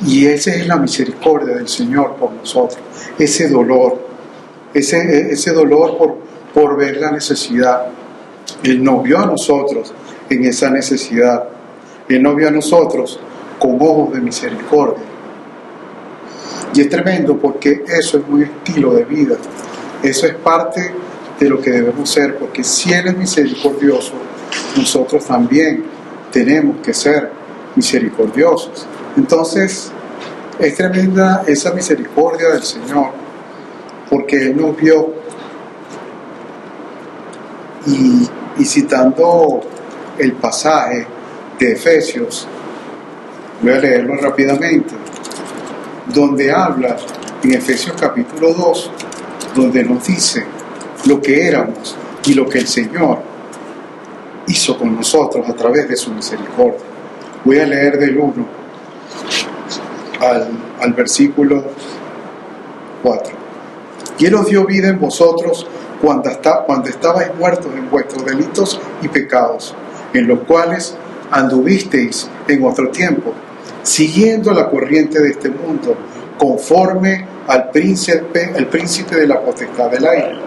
C: Y esa es la misericordia del Señor por nosotros, ese dolor por ver la necesidad. Él nos vio a nosotros en esa necesidad. Él nos vio a nosotros con ojos de misericordia. Y es tremendo porque eso es un estilo de vida. Eso es parte de lo que debemos ser, porque si Él es misericordioso, nosotros también tenemos que ser misericordiosos. Entonces, es tremenda esa misericordia del Señor, porque Él nos vio. Y citando el pasaje de Efesios, voy a leerlo rápidamente, donde habla en Efesios capítulo 2, donde nos dice lo que éramos y lo que el Señor hizo con nosotros a través de su misericordia. Voy a leer del 1 al versículo 4. Y Él os dio vida en vosotros cuando estabais muertos en vuestros delitos y pecados, en los cuales anduvisteis en otro tiempo, siguiendo la corriente de este mundo, conforme al príncipe de la potestad del aire,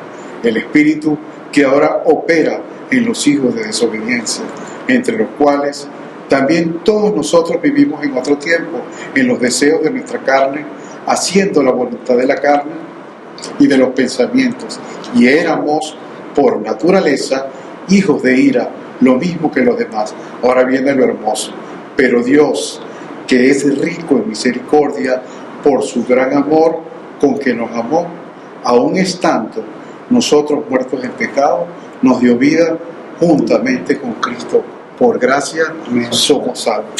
C: el espíritu que ahora opera en los hijos de desobediencia, entre los cuales también todos nosotros vivimos en otro tiempo, en los deseos de nuestra carne, haciendo la voluntad de la carne y de los pensamientos, y éramos por naturaleza hijos de ira, lo mismo que los demás. Ahora viene lo hermoso. Pero Dios, que es rico en misericordia, por su gran amor con que nos amó, aun estando nosotros muertos en pecado, nos dio vida juntamente con Cristo. Por gracia somos salvos.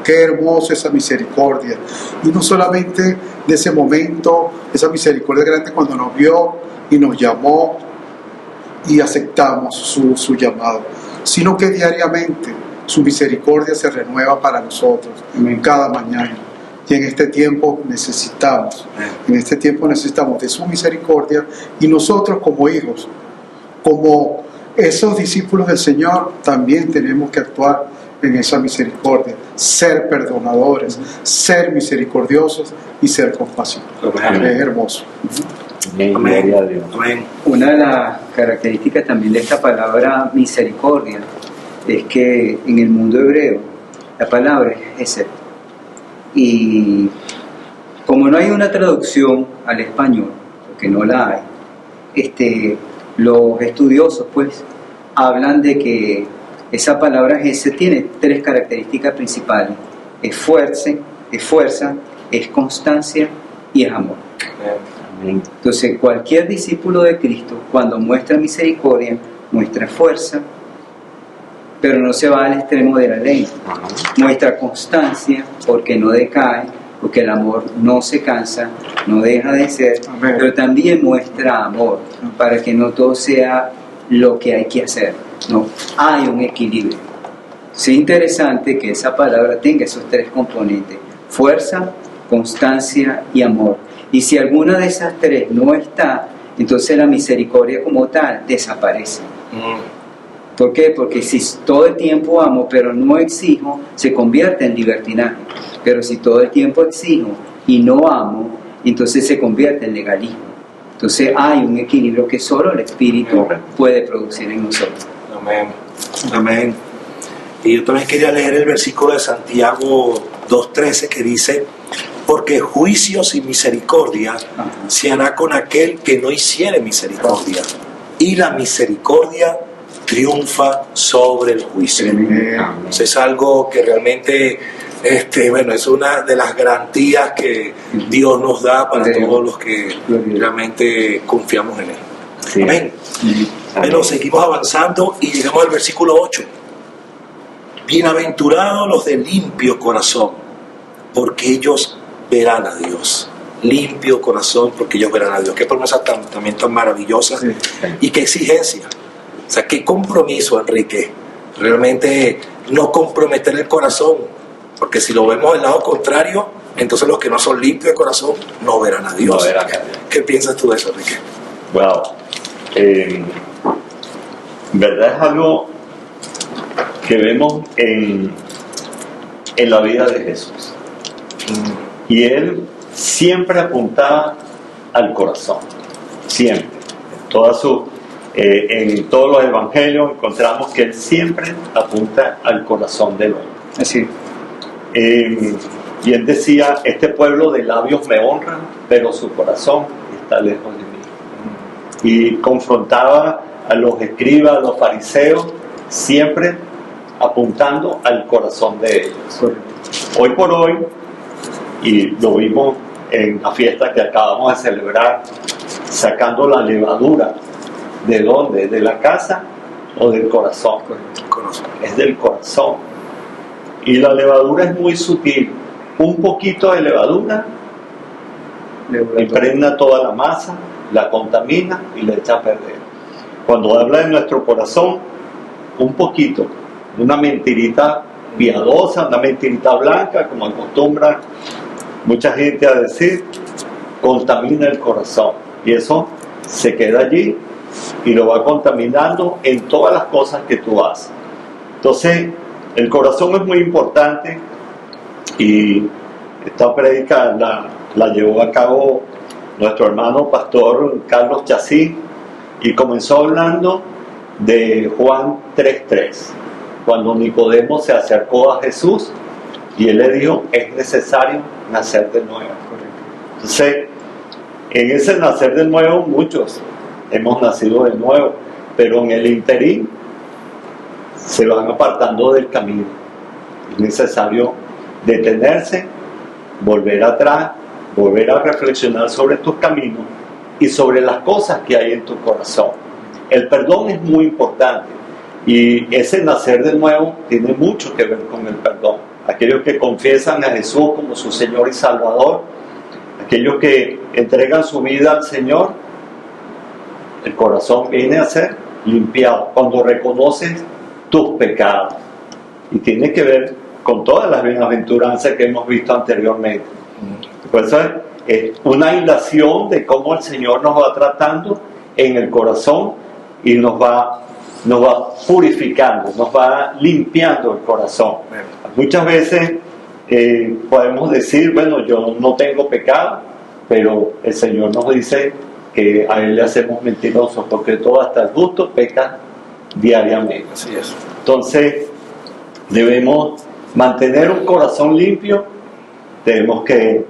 C: Qué hermoso esa misericordia. Y no solamente de ese momento, esa misericordia grande cuando nos vio y nos llamó y aceptamos su llamado, sino que diariamente su misericordia se renueva para nosotros cada mañana. Y en este tiempo necesitamos de su misericordia, y nosotros como hijos, como esos discípulos del Señor, también tenemos que actuar en esa misericordia, ser perdonadores, ser misericordiosos y ser compasivos. Es hermoso.
D: Gloria a Dios.
A: Amén.
B: Una de las características también de esta palabra misericordia es que en el mundo hebreo la palabra es hesed. Y como no hay una traducción al español, porque no la hay, los estudiosos pues hablan de que esa palabra hesed tiene tres características principales: es fuerza, es constancia y es amor. Entonces, cualquier discípulo de Cristo, cuando muestra misericordia, muestra fuerza, pero no se va al extremo de la ley. Muestra constancia, porque no decae, porque el amor no se cansa, no deja de ser.
C: Amén.
B: Pero también muestra amor, para que no todo sea lo que hay que hacer. No, hay un equilibrio. Es interesante que esa palabra tenga esos tres componentes: fuerza, constancia y amor. Y si alguna de esas tres no está, entonces la misericordia como tal desaparece. ¿Por qué? Porque si todo el tiempo amo pero no exijo, se convierte en libertinaje. Pero si todo el tiempo exijo y no amo, entonces se convierte en legalismo. Entonces hay un equilibrio que solo el Espíritu puede producir en nosotros.
A: Amén. Amén. Y yo también quería leer el versículo de Santiago 2:13 que dice: porque juicios y misericordia se hará con aquel que no hiciere misericordia, y la misericordia triunfa sobre el juicio. Entonces es algo que realmente es una de las garantías que Dios nos da para todos los que realmente confiamos en Él.
D: Sí.
A: Amén. Bueno, seguimos avanzando y llegamos al versículo 8. Bienaventurados los de limpio corazón, porque ellos verán a Dios. Limpio corazón, porque ellos verán a Dios. Qué promesa también tan maravillosa.
C: Sí.
A: Y qué exigencia. O sea, qué compromiso, Enrique. Realmente no comprometer el corazón, porque si lo vemos del lado contrario, entonces los que no son limpios de corazón no verán a Dios.
D: No verán a Dios.
A: ¿Qué piensas tú de eso, Enrique?
D: Wow. ¿Verdad? Es algo que vemos en en la vida de Jesús. Y él siempre apuntaba al corazón, siempre. En todos los evangelios encontramos que él siempre apunta al corazón del hombre.
B: Así.
D: Y él decía, este pueblo de labios me honra, pero su corazón está lejos de mí. Y confrontaba a los escribas, a los fariseos, siempre apuntando al corazón de ellos. Hoy por hoy, y lo vimos en la fiesta que acabamos de celebrar, sacando la levadura, ¿de dónde? ¿De la casa o del corazón? Es del corazón. Y la levadura es muy sutil. Un poquito de levadura impregna toda la masa, la contamina y la echa a perder. Cuando habla de nuestro corazón, un poquito, una mentirita piadosa, una mentirita blanca, como acostumbra mucha gente a decir, contamina el corazón. Y eso se queda allí y lo va contaminando en todas las cosas que tú haces. Entonces, el corazón es muy importante, y esta prédica la llevó a cabo nuestro hermano pastor Carlos Chacín, y comenzó hablando de Juan 3:3, cuando Nicodemo se acercó a Jesús y él le dijo, es necesario nacer de nuevo. Entonces, en ese nacer de nuevo, muchos hemos nacido de nuevo, pero en el interín se van apartando del camino. Es necesario detenerse, volver atrás, volver a reflexionar sobre tus caminos y sobre las cosas que hay en tu corazón. El perdón es muy importante, y ese nacer de nuevo tiene mucho que ver con el perdón. Aquellos que confiesan a Jesús como su Señor y Salvador, aquellos que entregan su vida al Señor, el corazón viene a ser limpiado cuando reconoces tus pecados, y tiene que ver con todas las bienaventuranzas que hemos visto anteriormente. Por eso es una ilación de cómo el Señor nos va tratando en el corazón y nos va purificando, nos va limpiando el corazón. Muchas veces podemos decir, bueno, yo no tengo pecado, pero el Señor nos dice que a Él le hacemos mentirosos, porque todo, hasta el justo, peca diariamente.
A: Así es.
D: Entonces, debemos mantener un corazón limpio. Tenemos que,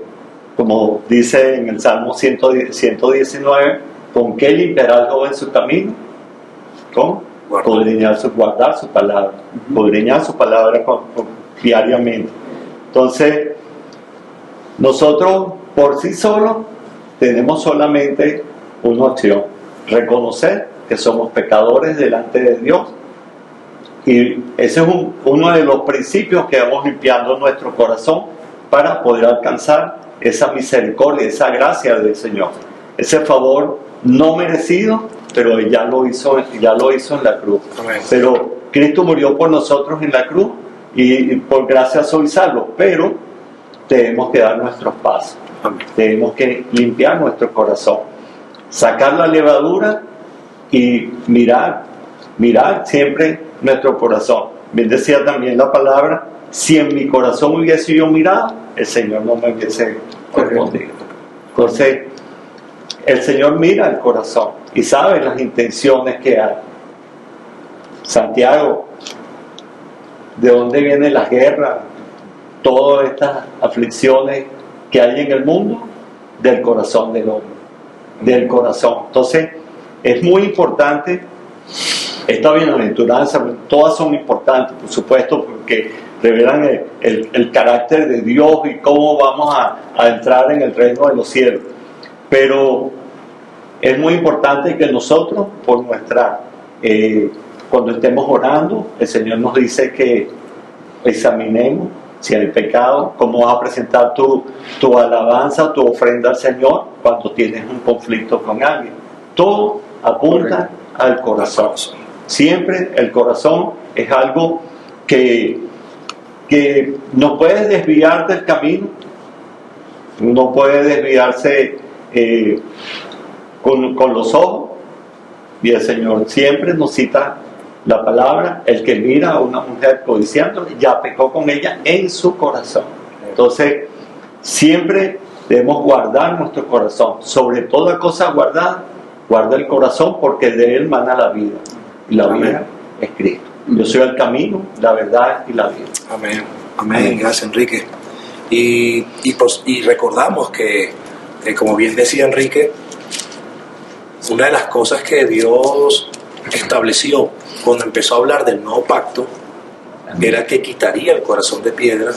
D: como dice en el Salmo 119, ¿con qué limpiará el joven su camino? ¿Cómo? Guardar su palabra. Escudriñar su palabra diariamente. Entonces, nosotros por sí solos tenemos solamente una opción: reconocer que somos pecadores delante de Dios. Y ese es uno de los principios que vamos limpiando nuestro corazón para poder alcanzar esa misericordia, esa gracia del Señor, ese favor no merecido, pero Él ya lo hizo en la cruz.
A: Amén.
D: Pero Cristo murió por nosotros en la cruz, y por gracia soy salvo, pero tenemos que dar nuestros pasos.
A: Amén.
D: Tenemos que limpiar nuestro corazón, sacar la levadura y mirar siempre nuestro corazón. Bien decía también la palabra, si en mi corazón hubiese yo mirado, el Señor no me hubiese respondido. Entonces, el Señor mira el corazón y sabe las intenciones que hay. Santiago, ¿de dónde vienen las guerras? Todas estas aflicciones que hay en el mundo, del corazón del hombre, del corazón. Entonces, es muy importante esta bienaventuranza. Todas son importantes, por supuesto, porque revelan el carácter de Dios y cómo vamos a entrar en el reino de los cielos. Pero es muy importante que nosotros, por cuando estemos orando, el Señor nos dice que examinemos si hay pecado, cómo vas a presentar tu alabanza, tu ofrenda al Señor cuando tienes un conflicto con alguien. Todo apunta al corazón. Siempre el corazón es algo que no puede desviar del camino, no puede desviarse con los ojos, y el Señor siempre nos cita la palabra, el que mira a una mujer codiciando, ya pecó con ella en su corazón. Entonces, siempre debemos guardar nuestro corazón. Sobre toda cosa guardada, guarda el corazón, porque de él mana la vida. Y la vida es Cristo. Yo soy el camino, la verdad y la vida.
A: Amén. Amén. Gracias, Enrique. Y recordamos que, como bien decía Enrique, una de las cosas que Dios estableció cuando empezó a hablar del nuevo pacto era que quitaría el corazón de piedra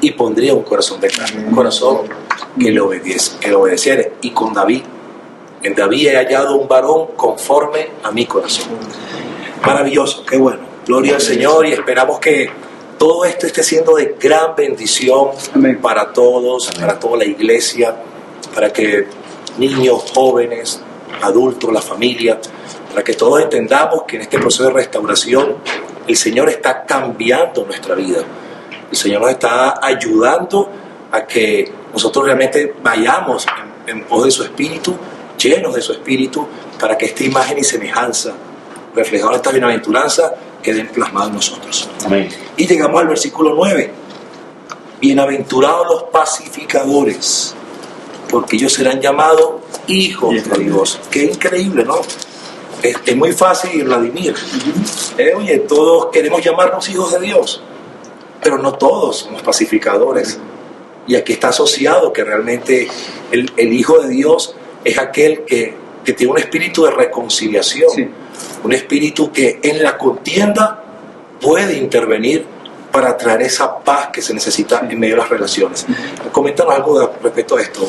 A: y pondría un corazón de carne, un corazón que le obedeciera. Y con David, en David he hallado un varón conforme a mi corazón. Maravilloso, qué bueno. Gloria al Señor, y esperamos que todo esto esté siendo de gran bendición para todos, para toda la iglesia, para que niños, jóvenes, adultos, la familia, para que todos entendamos que en este proceso de restauración el Señor está cambiando nuestra vida. El Señor nos está ayudando a que nosotros realmente vayamos en pos de su Espíritu, llenos de su Espíritu, para que esta imagen y semejanza reflejada en esta bienaventuranza queden plasmadas en nosotros.
D: Amén.
A: Y llegamos al versículo 9. Bienaventurados los pacificadores, porque ellos serán llamados hijos de Dios. Qué increíble, ¿no? Es muy fácil, Vladimir. Oye, todos queremos llamarnos hijos de Dios, pero no todos somos pacificadores. Y aquí está asociado que realmente el Hijo de Dios es aquel que tiene un espíritu de reconciliación, sí. Un espíritu que en la contienda puede intervenir para traer esa paz que se necesita en medio de las relaciones. Coméntanos algo respecto a esto,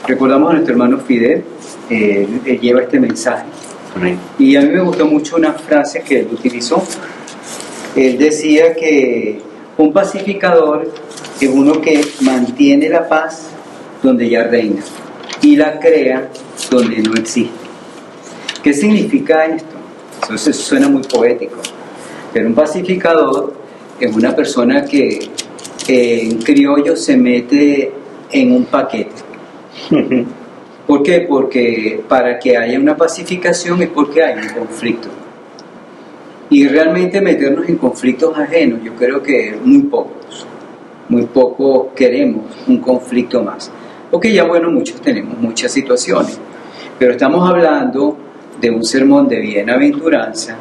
B: recordamos a nuestro hermano Fidel, él lleva este mensaje.
D: Amén.
B: Y a mí me gustó mucho una frase que él utilizó. Él decía que un pacificador es uno que mantiene la paz donde ya reina y la crea donde no existe. ¿Qué significa esto? Eso suena muy poético, pero un pacificador es una persona que en criollo se mete en un paquete. ¿Por qué? Porque para que haya una pacificación es porque hay un conflicto. Y realmente meternos en conflictos ajenos, yo creo que muy pocos queremos un conflicto más. Porque ya bueno, muchos tenemos muchas situaciones. Pero estamos hablando de un sermón de bienaventuranza,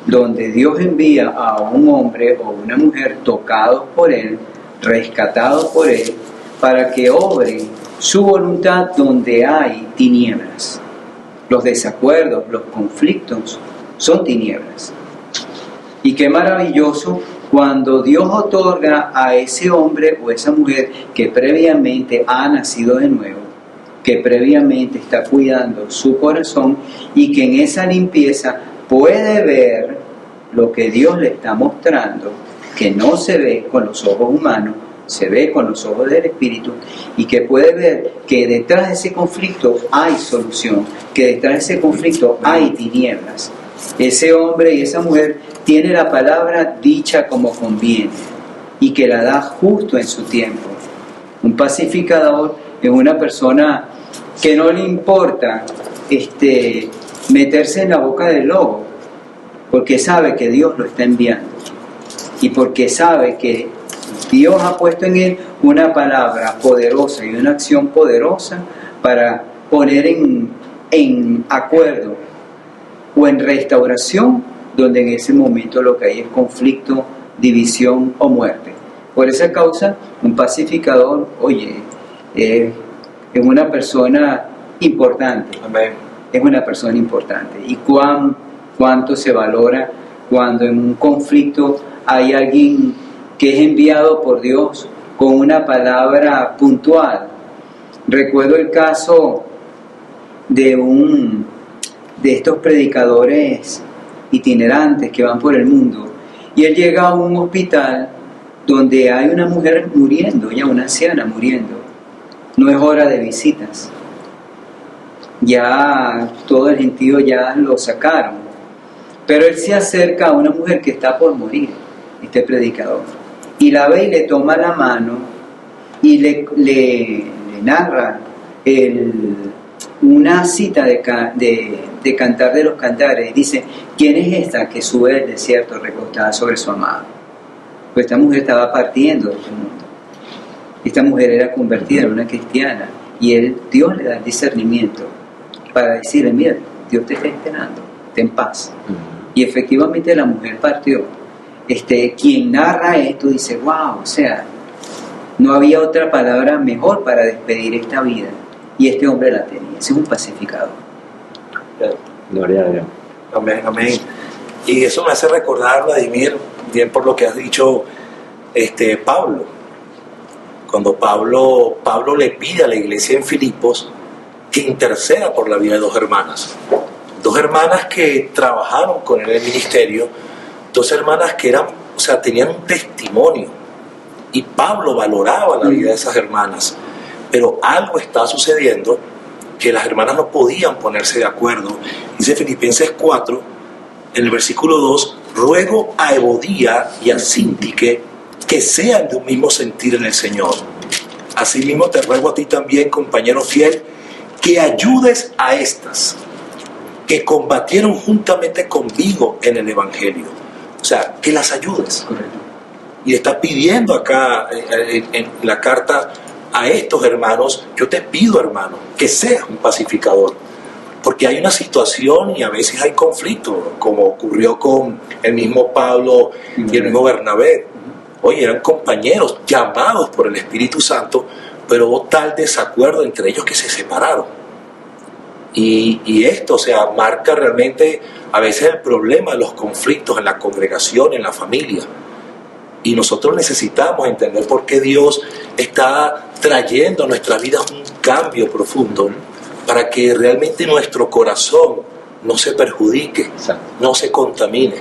B: donde Dios envía a un hombre o una mujer tocados por Él, rescatados por Él, para que obre su voluntad donde hay tinieblas. Los desacuerdos, los conflictos son tinieblas. Y qué maravilloso cuando Dios otorga a ese hombre o esa mujer que previamente ha nacido de nuevo, que previamente está cuidando su corazón y que en esa limpieza puede ver lo que Dios le está mostrando, que no se ve con los ojos humanos, se ve con los ojos del Espíritu, y que puede ver que detrás de ese conflicto hay solución, que detrás de ese conflicto hay tinieblas. Ese hombre y esa mujer tiene la palabra dicha como conviene y que la da justo en su tiempo. Un pacificador es una persona que no le importa meterse en la boca del lobo, porque sabe que Dios lo está enviando y porque sabe que Dios ha puesto en él una palabra poderosa y una acción poderosa para poner en acuerdo o en restauración donde en ese momento lo que hay es conflicto, división o muerte. Por esa causa, un pacificador, es una persona importante.
A: Amén.
B: Es una persona importante. ¿Y cuánto se valora cuando en un conflicto hay alguien que es enviado por Dios con una palabra puntual? Recuerdo el caso de estos predicadores itinerantes que van por el mundo, y él llega a un hospital donde hay una mujer muriendo, ya una anciana muriendo. No es hora de visitas, ya todo el gentío ya lo sacaron, pero él se acerca a una mujer que está por morir, este predicador, y la ve y le toma la mano y le narra una cita de Cantar de los Cantares, dice: ¿quién es esta que sube del desierto recostada sobre su amado? Pues esta mujer estaba partiendo de este mundo. Esta mujer era convertida en una cristiana y Dios le da el discernimiento para decirle: mira, Dios te está esperando, ten paz. Y efectivamente la mujer partió. Quien narra esto dice: wow, o sea, no había otra palabra mejor para despedir esta vida. Y este hombre la tenía. Ese es un pacificador.
D: Gloria a Dios.
A: Amén, amén. Y eso me hace recordar, Vladimir, bien por lo que has dicho, Pablo. Cuando Pablo le pide a la iglesia en Filipos que interceda por la vida de dos hermanas. Dos hermanas que trabajaron con él en el ministerio, dos hermanas que tenían un testimonio. Y Pablo valoraba la vida de esas hermanas. Pero algo está sucediendo que las hermanas no podían ponerse de acuerdo. Dice Filipenses 4, en el versículo 2, ruego a Evodía y a Síntique que sean de un mismo sentir en el Señor. Asimismo te ruego a ti también, compañero fiel, que ayudes a estas que combatieron juntamente conmigo en el Evangelio. O sea, que las ayudes.
B: Correcto.
A: Y está pidiendo acá en la carta a estos hermanos: yo te pido, hermano, que seas un pacificador, porque hay una situación y a veces hay conflicto, como ocurrió con el mismo Pablo y el mismo Bernabé. Oye, eran compañeros llamados por el Espíritu Santo, pero hubo tal desacuerdo entre ellos que se separaron. Y esto, marca realmente a veces el problema de los conflictos en la congregación, en la familia. Y nosotros necesitamos entender por qué Dios está trayendo a nuestra vida un cambio profundo, para que realmente nuestro corazón no se perjudique, no se contamine,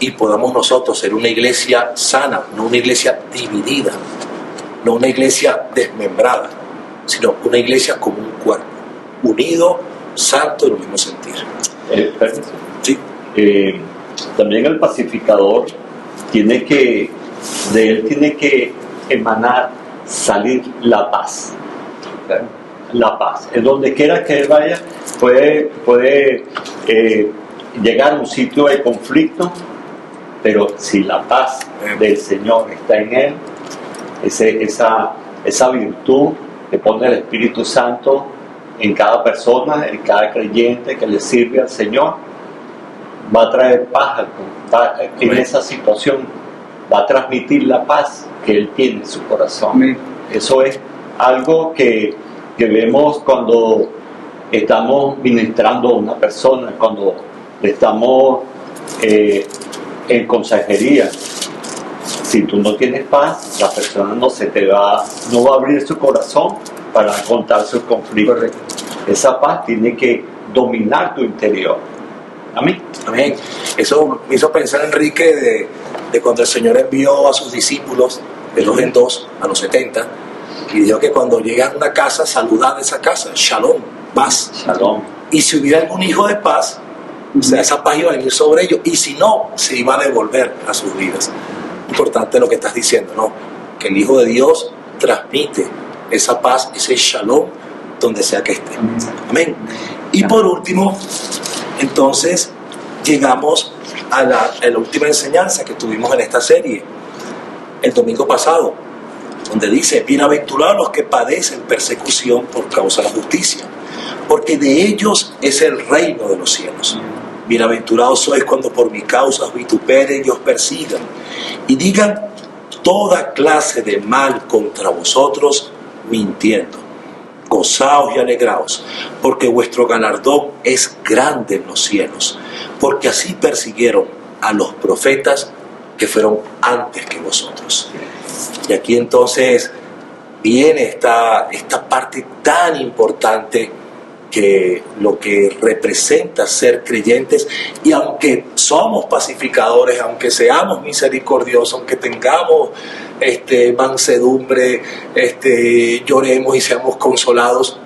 A: y podamos nosotros ser una iglesia sana, no una iglesia dividida, no una iglesia desmembrada, sino una iglesia como un cuerpo, unido, santo, en el mismo sentir.
D: Sí. También el pacificador tiene que emanar, salir la paz.
B: Claro.
D: La paz. En donde quiera que él vaya, puede llegar a un sitio de conflicto, pero si la paz del Señor está en él, esa virtud que pone el Espíritu Santo en cada persona, en cada creyente que le sirve al Señor, va a traer paz en esa situación, va a transmitir la paz que Él tiene en su corazón.
B: Amén.
D: Eso es algo que vemos cuando estamos ministrando a una persona, cuando estamos en consejería. Si tú no tienes paz, la persona no va a abrir su corazón para contar sus conflictos.
B: Correcto.
D: Esa paz tiene que dominar tu interior. Amén.
A: Amén. Eso me hizo pensar, Enrique, de cuando el Señor envió a sus discípulos de 2 en 2 a los 70, y dijo que cuando llegan a una casa, saludad a esa casa, shalom, paz.
D: Shalom.
A: Y si hubiera algún hijo de paz, esa paz iba a venir sobre ellos, y si no, se iba a devolver a sus vidas. Importante lo que estás diciendo, ¿no? Que el Hijo de Dios transmite esa paz, ese shalom, donde sea que esté. Amén. Y por último, entonces, llegamos a la última enseñanza que tuvimos en esta serie, el domingo pasado, donde dice: bienaventurados los que padecen persecución por causa de la justicia, porque de ellos es el reino de los cielos. Bienaventurados sois cuando por mi causa os vituperen y os persigan, y digan toda clase de mal contra vosotros, mintiendo. Gozaos y alegraos, porque vuestro galardón es grande en los cielos, porque así persiguieron a los profetas que fueron antes que vosotros. Y aquí entonces viene esta parte tan importante, que lo que representa ser creyentes. Y aunque somos pacificadores, aunque seamos misericordiosos, aunque tengamos mansedumbre, lloremos y seamos consolados,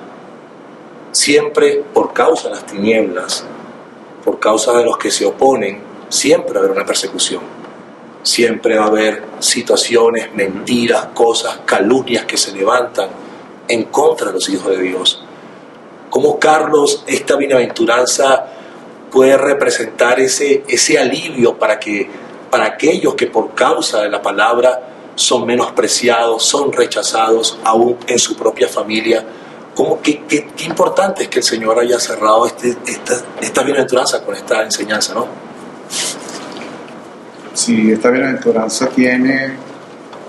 A: siempre por causa de las tinieblas, por causa de los que se oponen, siempre va a haber una persecución. Siempre va a haber situaciones, mentiras, cosas, calumnias que se levantan en contra de los hijos de Dios. ¿Cómo, Carlos, esta bienaventuranza puede representar ese alivio para aquellos que por causa de la palabra son menospreciados, son rechazados aún en su propia familia? Qué importante es que el Señor haya cerrado esta bienaventuranza con esta enseñanza, ¿no?
C: Sí, esta bienaventuranza tiene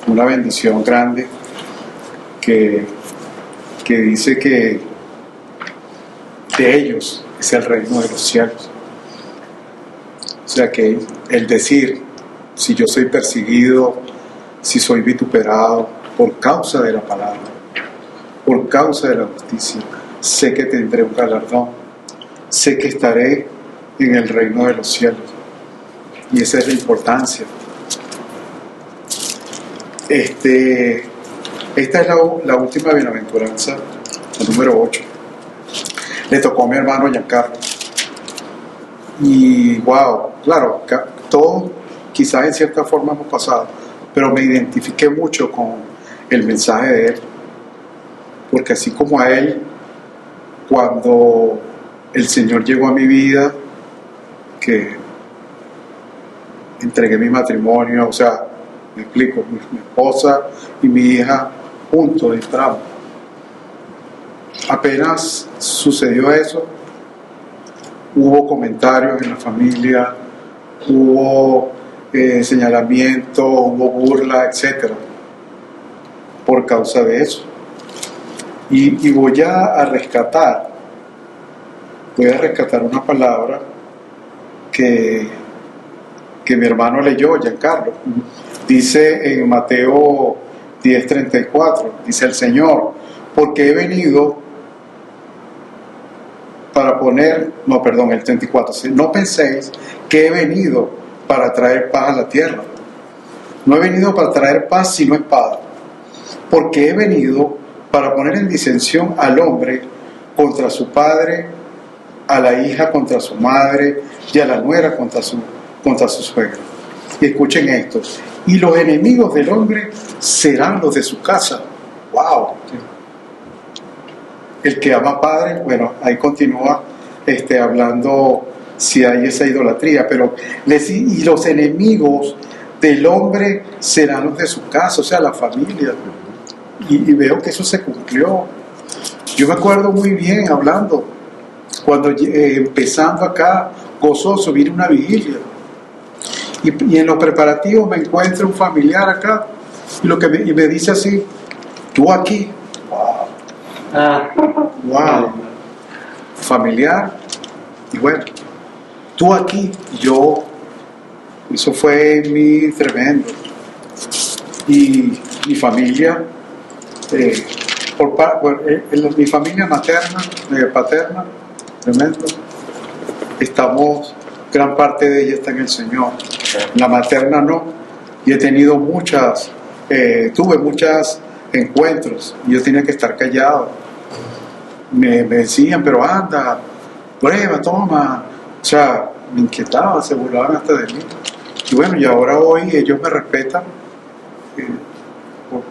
C: una bendición grande que dice que de ellos es el reino de los cielos. O sea que el decir, si yo soy perseguido, si soy vituperado por causa de la palabra, por causa de la justicia, sé que tendré un galardón, sé que estaré en el reino de los cielos. Y esa es la importancia. Esta es la última bienaventuranza, la número 8. Le tocó a mi hermano Giancarlo. Y wow, claro, todos quizás en cierta forma hemos pasado, pero me identifiqué mucho con el mensaje de él. Porque así como a él, cuando el Señor llegó a mi vida, que entregué mi matrimonio, o sea, me explico, mi esposa y mi hija juntos entramos. Apenas sucedió eso, hubo comentarios en la familia, hubo señalamiento, hubo burla, etc. por causa de eso. Y voy a rescatar una palabra que mi hermano leyó, Giancarlo. Dice en Mateo 10:34, dice el Señor, porque he venido para poner, el 34, no penséis que he venido para traer paz a la tierra. No he venido para traer paz sino espada, porque he venido para poner en disensión al hombre contra su padre, a la hija contra su madre y a la nuera contra su suegra. Y escuchen esto, y los enemigos del hombre serán los de su casa. ¡Wow! El que ama padre, bueno, ahí continúa hablando si hay esa idolatría, pero y los enemigos del hombre serán los de su casa, o sea, la familia. Y veo que eso se cumplió. Yo me acuerdo muy bien hablando, cuando empezando acá, gozoso, vine una vigilia. Y en los preparativos me encuentro un familiar acá, y me dice así, tú aquí. Wow. Familiar. Y bueno, tú aquí. Eso fue mi tremendo. Y mi familia, mi familia materna, paterna, tremendo. Gran parte de ella está en el Señor. La materna no. Y he tenido tuve muchos encuentros y yo tenía que estar callado. Me decían, pero anda, prueba, toma. O sea, me inquietaba, se burlaban hasta de mí. Y bueno, y ahora hoy ellos me respetan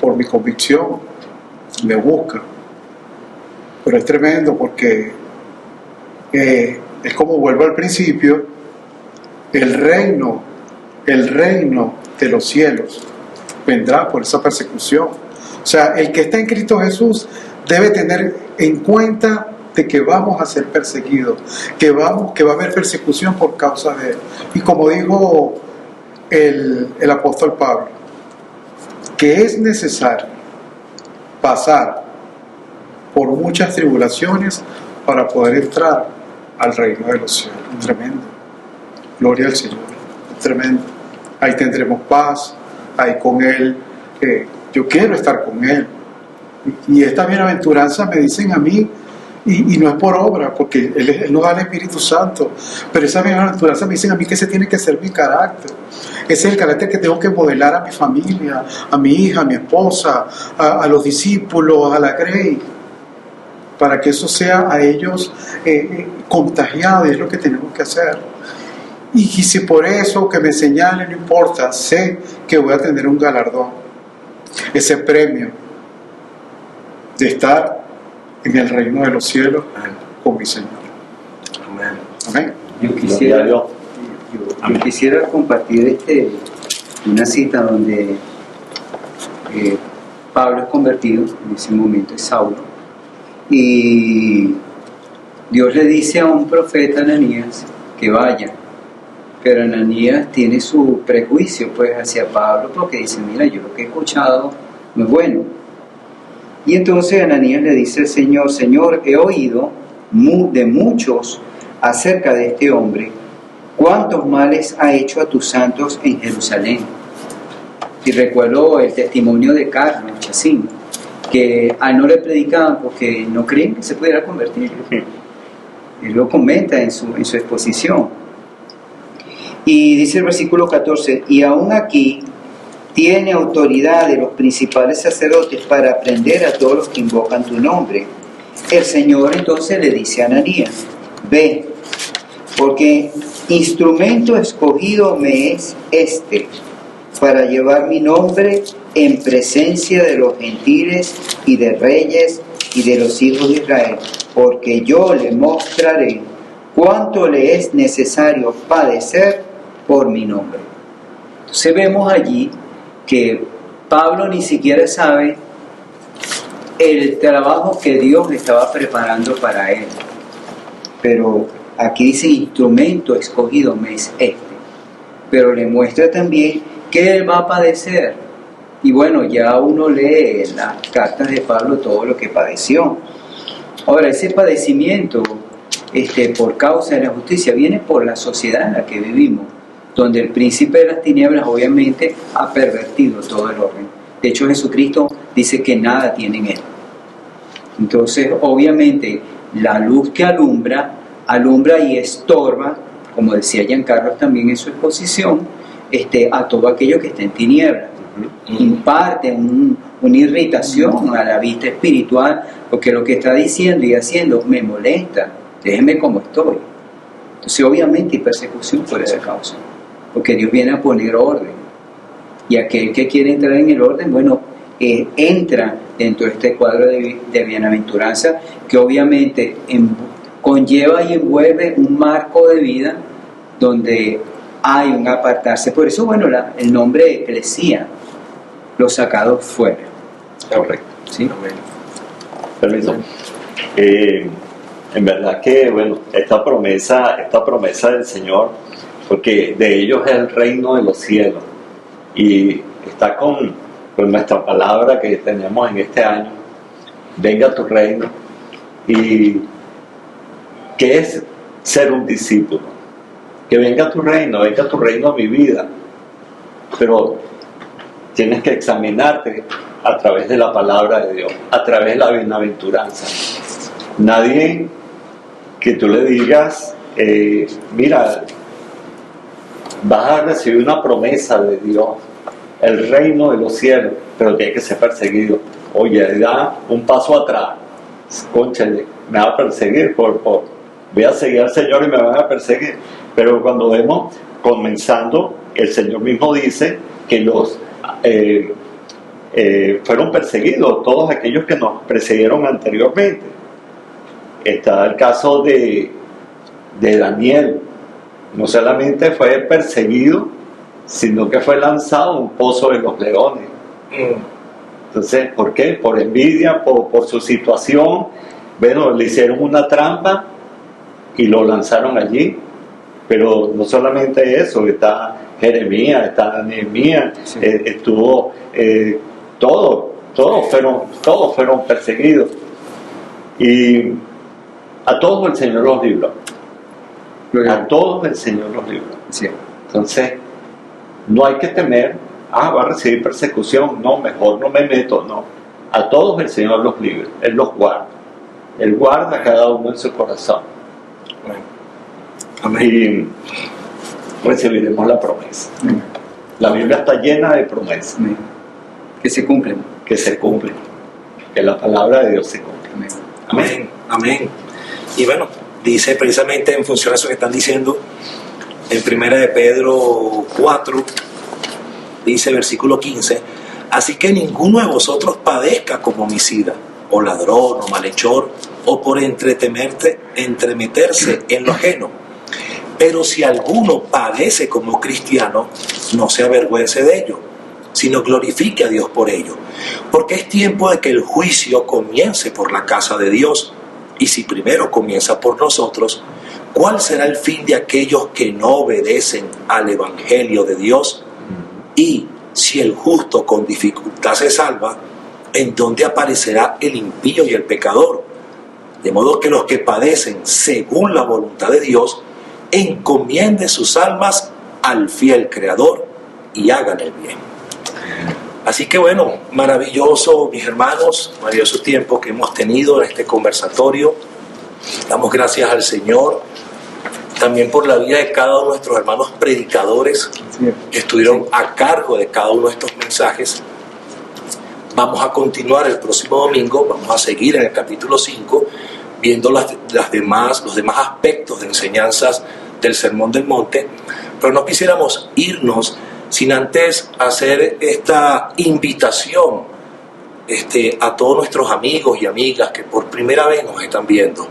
C: por mi convicción, me buscan. Pero es tremendo porque es como vuelvo al principio, el reino de los cielos vendrá por esa persecución. O sea, el que está en Cristo Jesús debe tener en cuenta de que vamos a ser perseguidos, que va a haber persecución por causa de él. Y como dijo el apóstol Pablo, que es necesario pasar por muchas tribulaciones para poder entrar al reino de los cielos. Tremendo. Gloria al Señor. Tremendo. Ahí tendremos paz, ahí con Él. Yo quiero estar con Él. Y esta bienaventuranza me dicen a mí, y no es por obra, porque Él nos da el Espíritu Santo, pero esa bienaventuranza me dicen a mí que ese tiene que ser mi carácter. Ese es el carácter que tengo que modelar a mi familia, a mi hija, a mi esposa, a los discípulos, a la Grey, para que eso sea a ellos contagiado, y es lo que tenemos que hacer. Y si por eso que me señalen, no importa, sé que voy a tener un galardón, ese premio de estar en el reino de los cielos con mi Señor.
A: Amén.
C: Amén.
B: Yo quisiera compartir una cita donde Pablo es convertido, en ese momento es Saulo, y Dios le dice a un profeta, Ananías, que vaya, pero Ananías tiene su prejuicio pues hacia Pablo porque dice, mira, yo lo que he escuchado no es bueno. Y entonces Ananías le dice al Señor, Señor, he oído de muchos acerca de este hombre, cuántos males ha hecho a tus santos en Jerusalén. Y recuerdo el testimonio de Carlos Chacín, que a él no le predicaban porque no creen que se pudiera convertir. Él lo comenta en su exposición. Y dice el versículo 14, y aún aquí tiene autoridad de los principales sacerdotes para prender a todos los que invocan tu nombre. El Señor entonces le dice a Ananías, ve, porque instrumento escogido me es para llevar mi nombre en presencia de los gentiles y de reyes y de los hijos de Israel, porque yo le mostraré cuánto le es necesario padecer por mi nombre. Entonces vemos allí que Pablo ni siquiera sabe el trabajo que Dios estaba preparando para él, pero aquí dice instrumento escogido me es pero le muestra también que él va a padecer. Y bueno, ya uno lee en las cartas de Pablo todo lo que padeció. Ahora, ese padecimiento por causa de la justicia viene por la sociedad en la que vivimos, donde el príncipe de las tinieblas obviamente ha pervertido todo el orden. De hecho, Jesucristo dice que nada tiene en él. Entonces, obviamente, la luz que alumbra y estorba, como decía Giancarlo también en su exposición, a todo aquello que está en tinieblas. Imparte una irritación a la vista espiritual, porque lo que está diciendo y haciendo me molesta, déjeme como estoy. Entonces obviamente hay persecución por esa causa, porque Dios viene a poner orden, y aquel que quiere entrar en el orden, bueno, entra dentro de este cuadro de bienaventuranza, que obviamente conlleva y envuelve un marco de vida donde hay un apartarse. Por eso, bueno, el nombre de eclesía, los sacados fuera.
A: Correcto.
B: ¿Sí?
D: Permiso. En verdad que, bueno, esta promesa del Señor, porque de ellos es el reino de los cielos, y está con nuestra palabra que tenemos en este año, venga tu reino, y ¿qué es ser un discípulo? Que venga tu reino a mi vida, pero tienes que examinarte a través de la palabra de Dios, a través de la bienaventuranza. Nadie que tú le digas, mira, vas a recibir una promesa de Dios, el reino de los cielos, pero tiene que ser perseguido. Oye, da un paso atrás, cónchale, me va a perseguir, voy a seguir al Señor y me van a perseguir. Pero cuando vemos comenzando, el Señor mismo dice que los fueron perseguidos todos aquellos que nos precedieron anteriormente. Está el caso de Daniel. No solamente fue perseguido, sino que fue lanzado a un pozo de los leones. Entonces, ¿por qué? Por envidia, por su situación. Bueno, le hicieron una trampa y lo lanzaron allí. Pero no solamente eso, está Jeremías, está Nehemías, sí. Estuvo todos fueron perseguidos, y a todos el Señor los libró. A todos el Señor los libró.
B: Sí.
D: Entonces, no hay que temer, va a recibir persecución, no, mejor no me meto, no. A todos el Señor los libra, Él los guarda. Él guarda a cada uno en su corazón. Amén. Y recibiremos la promesa. Amén. La Biblia está llena de promesas.
B: Amén. Que se cumplen.
D: Que se cumplen. Que la palabra de Dios se cumple.
B: Amén.
A: Amén. Amén. Y bueno, dice precisamente en función a eso que están diciendo, en 1 de Pedro 4, dice versículo 15, así que ninguno de vosotros padezca como homicida, o ladrón, o malhechor, o por entremeterse en lo ajeno. Pero si alguno padece como cristiano, no se avergüence de ello, sino glorifique a Dios por ello. Porque es tiempo de que el juicio comience por la casa de Dios. Y si primero comienza por nosotros, ¿cuál será el fin de aquellos que no obedecen al Evangelio de Dios? Y si el justo con dificultad se salva, ¿en dónde aparecerá el impío y el pecador? De modo que los que padecen según la voluntad de Dios, encomienden sus almas al fiel Creador y hagan el bien. Así que bueno, maravilloso, mis hermanos, maravilloso tiempo que hemos tenido en este conversatorio. Damos gracias al Señor también por la vida de cada uno de nuestros hermanos predicadores que estuvieron a cargo de cada uno de estos mensajes. Vamos a continuar el próximo domingo, vamos a seguir en el capítulo 5, viendo los demás aspectos de enseñanzas del Sermón del Monte, pero no quisiéramos irnos sin antes hacer esta invitación a todos nuestros amigos y amigas que por primera vez nos están viendo,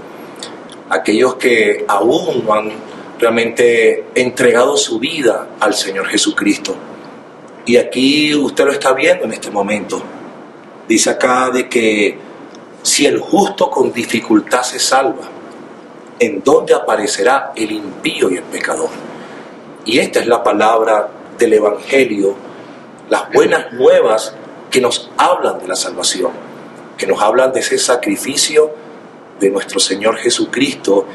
A: aquellos que aún no han realmente entregado su vida al Señor Jesucristo. Y aquí usted lo está viendo en este momento. Dice acá de que si el justo con dificultad se salva, ¿en dónde aparecerá el impío y el pecador? Y esta es la palabra del Evangelio, las buenas nuevas que nos hablan de la salvación, que nos hablan de ese sacrificio de nuestro Señor Jesucristo,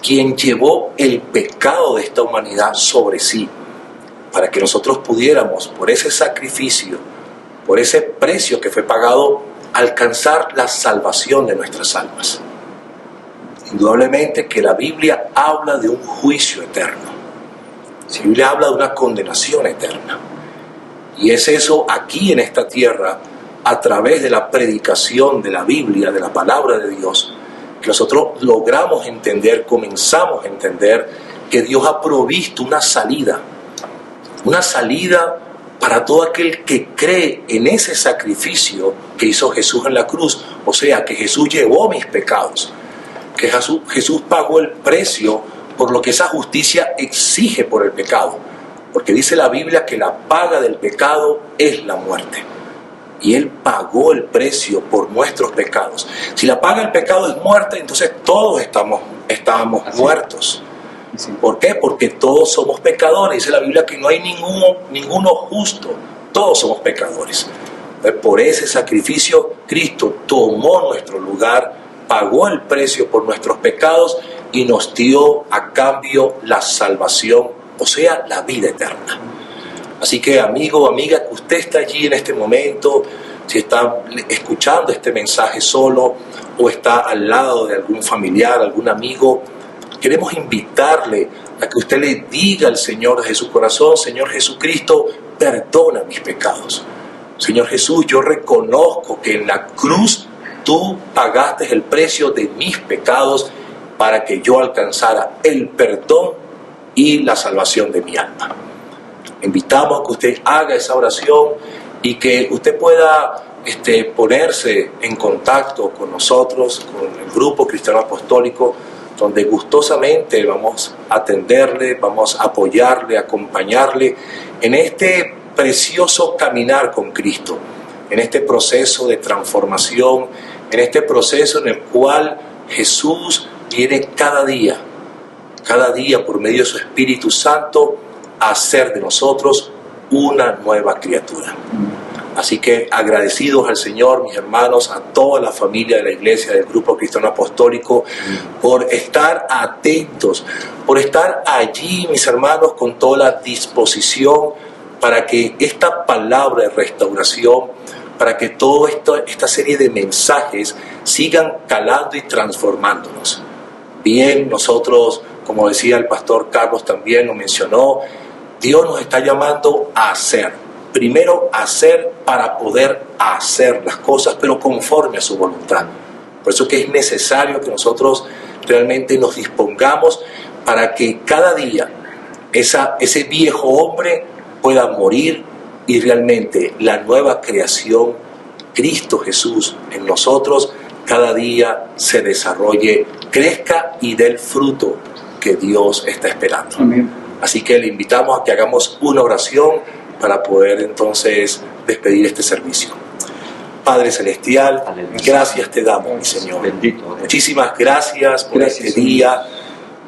A: quien llevó el pecado de esta humanidad sobre sí, para que nosotros pudiéramos, por ese sacrificio, por ese precio que fue pagado, alcanzar la salvación de nuestras almas. Indudablemente que la Biblia habla de un juicio eterno. La Biblia habla de una condenación eterna. Y es eso aquí en esta tierra, a través de la predicación de la Biblia, de la palabra de Dios, que nosotros logramos entender, comenzamos a entender que Dios ha provisto una salida para todo aquel que cree en ese sacrificio que hizo Jesús en la cruz. O sea, que Jesús llevó mis pecados, que Jesús pagó el precio por lo que esa justicia exige por el pecado. Porque dice la Biblia que la paga del pecado es la muerte. Y Él pagó el precio por nuestros pecados. Si la paga del pecado es muerte, entonces todos estábamos muertos.
B: Sí.
A: ¿Por qué? Porque todos somos pecadores. Dice la Biblia que no hay ninguno justo. Todos somos pecadores. Por ese sacrificio, Cristo tomó nuestro lugar, pagó el precio por nuestros pecados y nos dio a cambio la salvación, o sea, la vida eterna. Así que, amigo, amiga, que usted está allí en este momento, si está escuchando este mensaje solo o está al lado de algún familiar, algún amigo, queremos invitarle a que usted le diga al Señor de su corazón: Señor Jesucristo, perdona mis pecados. Señor Jesús, yo reconozco que en la cruz tú pagaste el precio de mis pecados para que yo alcanzara el perdón y la salvación de mi alma. Invitamos a que usted haga esa oración y que usted pueda ponerse en contacto con nosotros, con el Grupo Cristiano Apostólico, donde gustosamente vamos a atenderle, vamos a apoyarle, acompañarle en este precioso caminar con Cristo, en este proceso de transformación, en este proceso en el cual Jesús viene cada día por medio de su Espíritu Santo a hacer de nosotros una nueva criatura. Así que agradecidos al Señor, mis hermanos, a toda la familia de la Iglesia del Grupo Cristiano Apostólico, por estar atentos, por estar allí, mis hermanos, con toda la disposición para que esta palabra de restauración, para que toda esta serie de mensajes sigan calando y transformándonos. Bien, nosotros, como decía el pastor Carlos también lo mencionó, Dios nos está llamando a hacer. Primero, hacer para poder hacer las cosas, pero conforme a su voluntad. Por eso que es necesario que nosotros realmente nos dispongamos para que cada día ese viejo hombre pueda morir y realmente la nueva creación, Cristo Jesús en nosotros, cada día se desarrolle, crezca y dé el fruto que Dios está esperando.
B: Amén.
A: Así que le invitamos a que hagamos una oración para poder entonces despedir este servicio. Padre Celestial,
D: Aleluya.
A: gracias te damos, mi Señor.
D: Bendito eres.
A: Muchísimas gracias por
B: Gracias,
A: este día.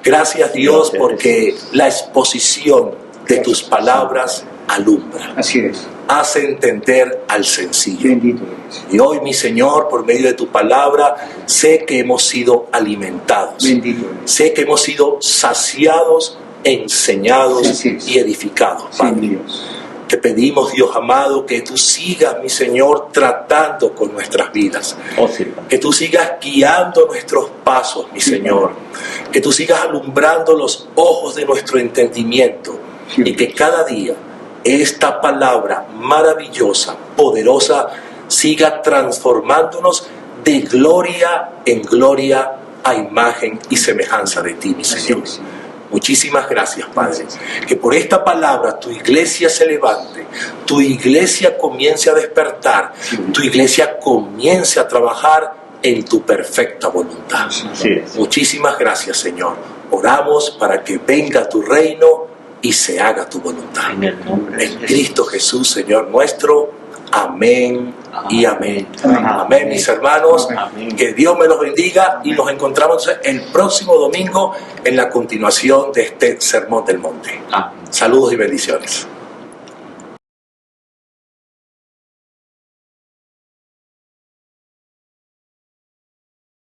A: Gracias, Dios, porque la exposición de tus palabras alumbra,
B: Así es.
A: hace entender al sencillo.
B: Bendito eres.
A: Y hoy, mi Señor, por medio de tu palabra, sé que hemos sido alimentados.
B: Bendito eres.
A: Sé que hemos sido saciados, enseñados
B: Así es.
A: y edificados,
B: Sí,
A: Padre.
B: Dios.
A: Te pedimos, Dios amado, que tú sigas, mi Señor, tratando con nuestras vidas.
D: Oh, sí, Padre.
A: Que tú sigas guiando nuestros pasos, mi Señor. Que tú sigas alumbrando los ojos de nuestro entendimiento.
B: Sí.
A: Y que cada día esta palabra maravillosa, poderosa, siga transformándonos de gloria en gloria a imagen y semejanza de ti, mi
B: Así
A: Señor.
B: es.
A: Muchísimas gracias, Padre. Que por esta palabra tu iglesia se levante, tu iglesia comience a despertar, tu iglesia comience a trabajar en tu perfecta voluntad.
D: Así es.
A: Muchísimas gracias, Señor. Oramos para que venga tu reino y se haga tu voluntad.
D: En el nombre de
A: En Cristo Jesús, Señor nuestro. Amén y amén.
B: Amén.
A: Amén, mis hermanos.
D: Amén.
A: Que Dios me los bendiga y nos encontramos el próximo domingo en la continuación de este Sermón del Monte.
D: Amén.
A: Saludos y bendiciones.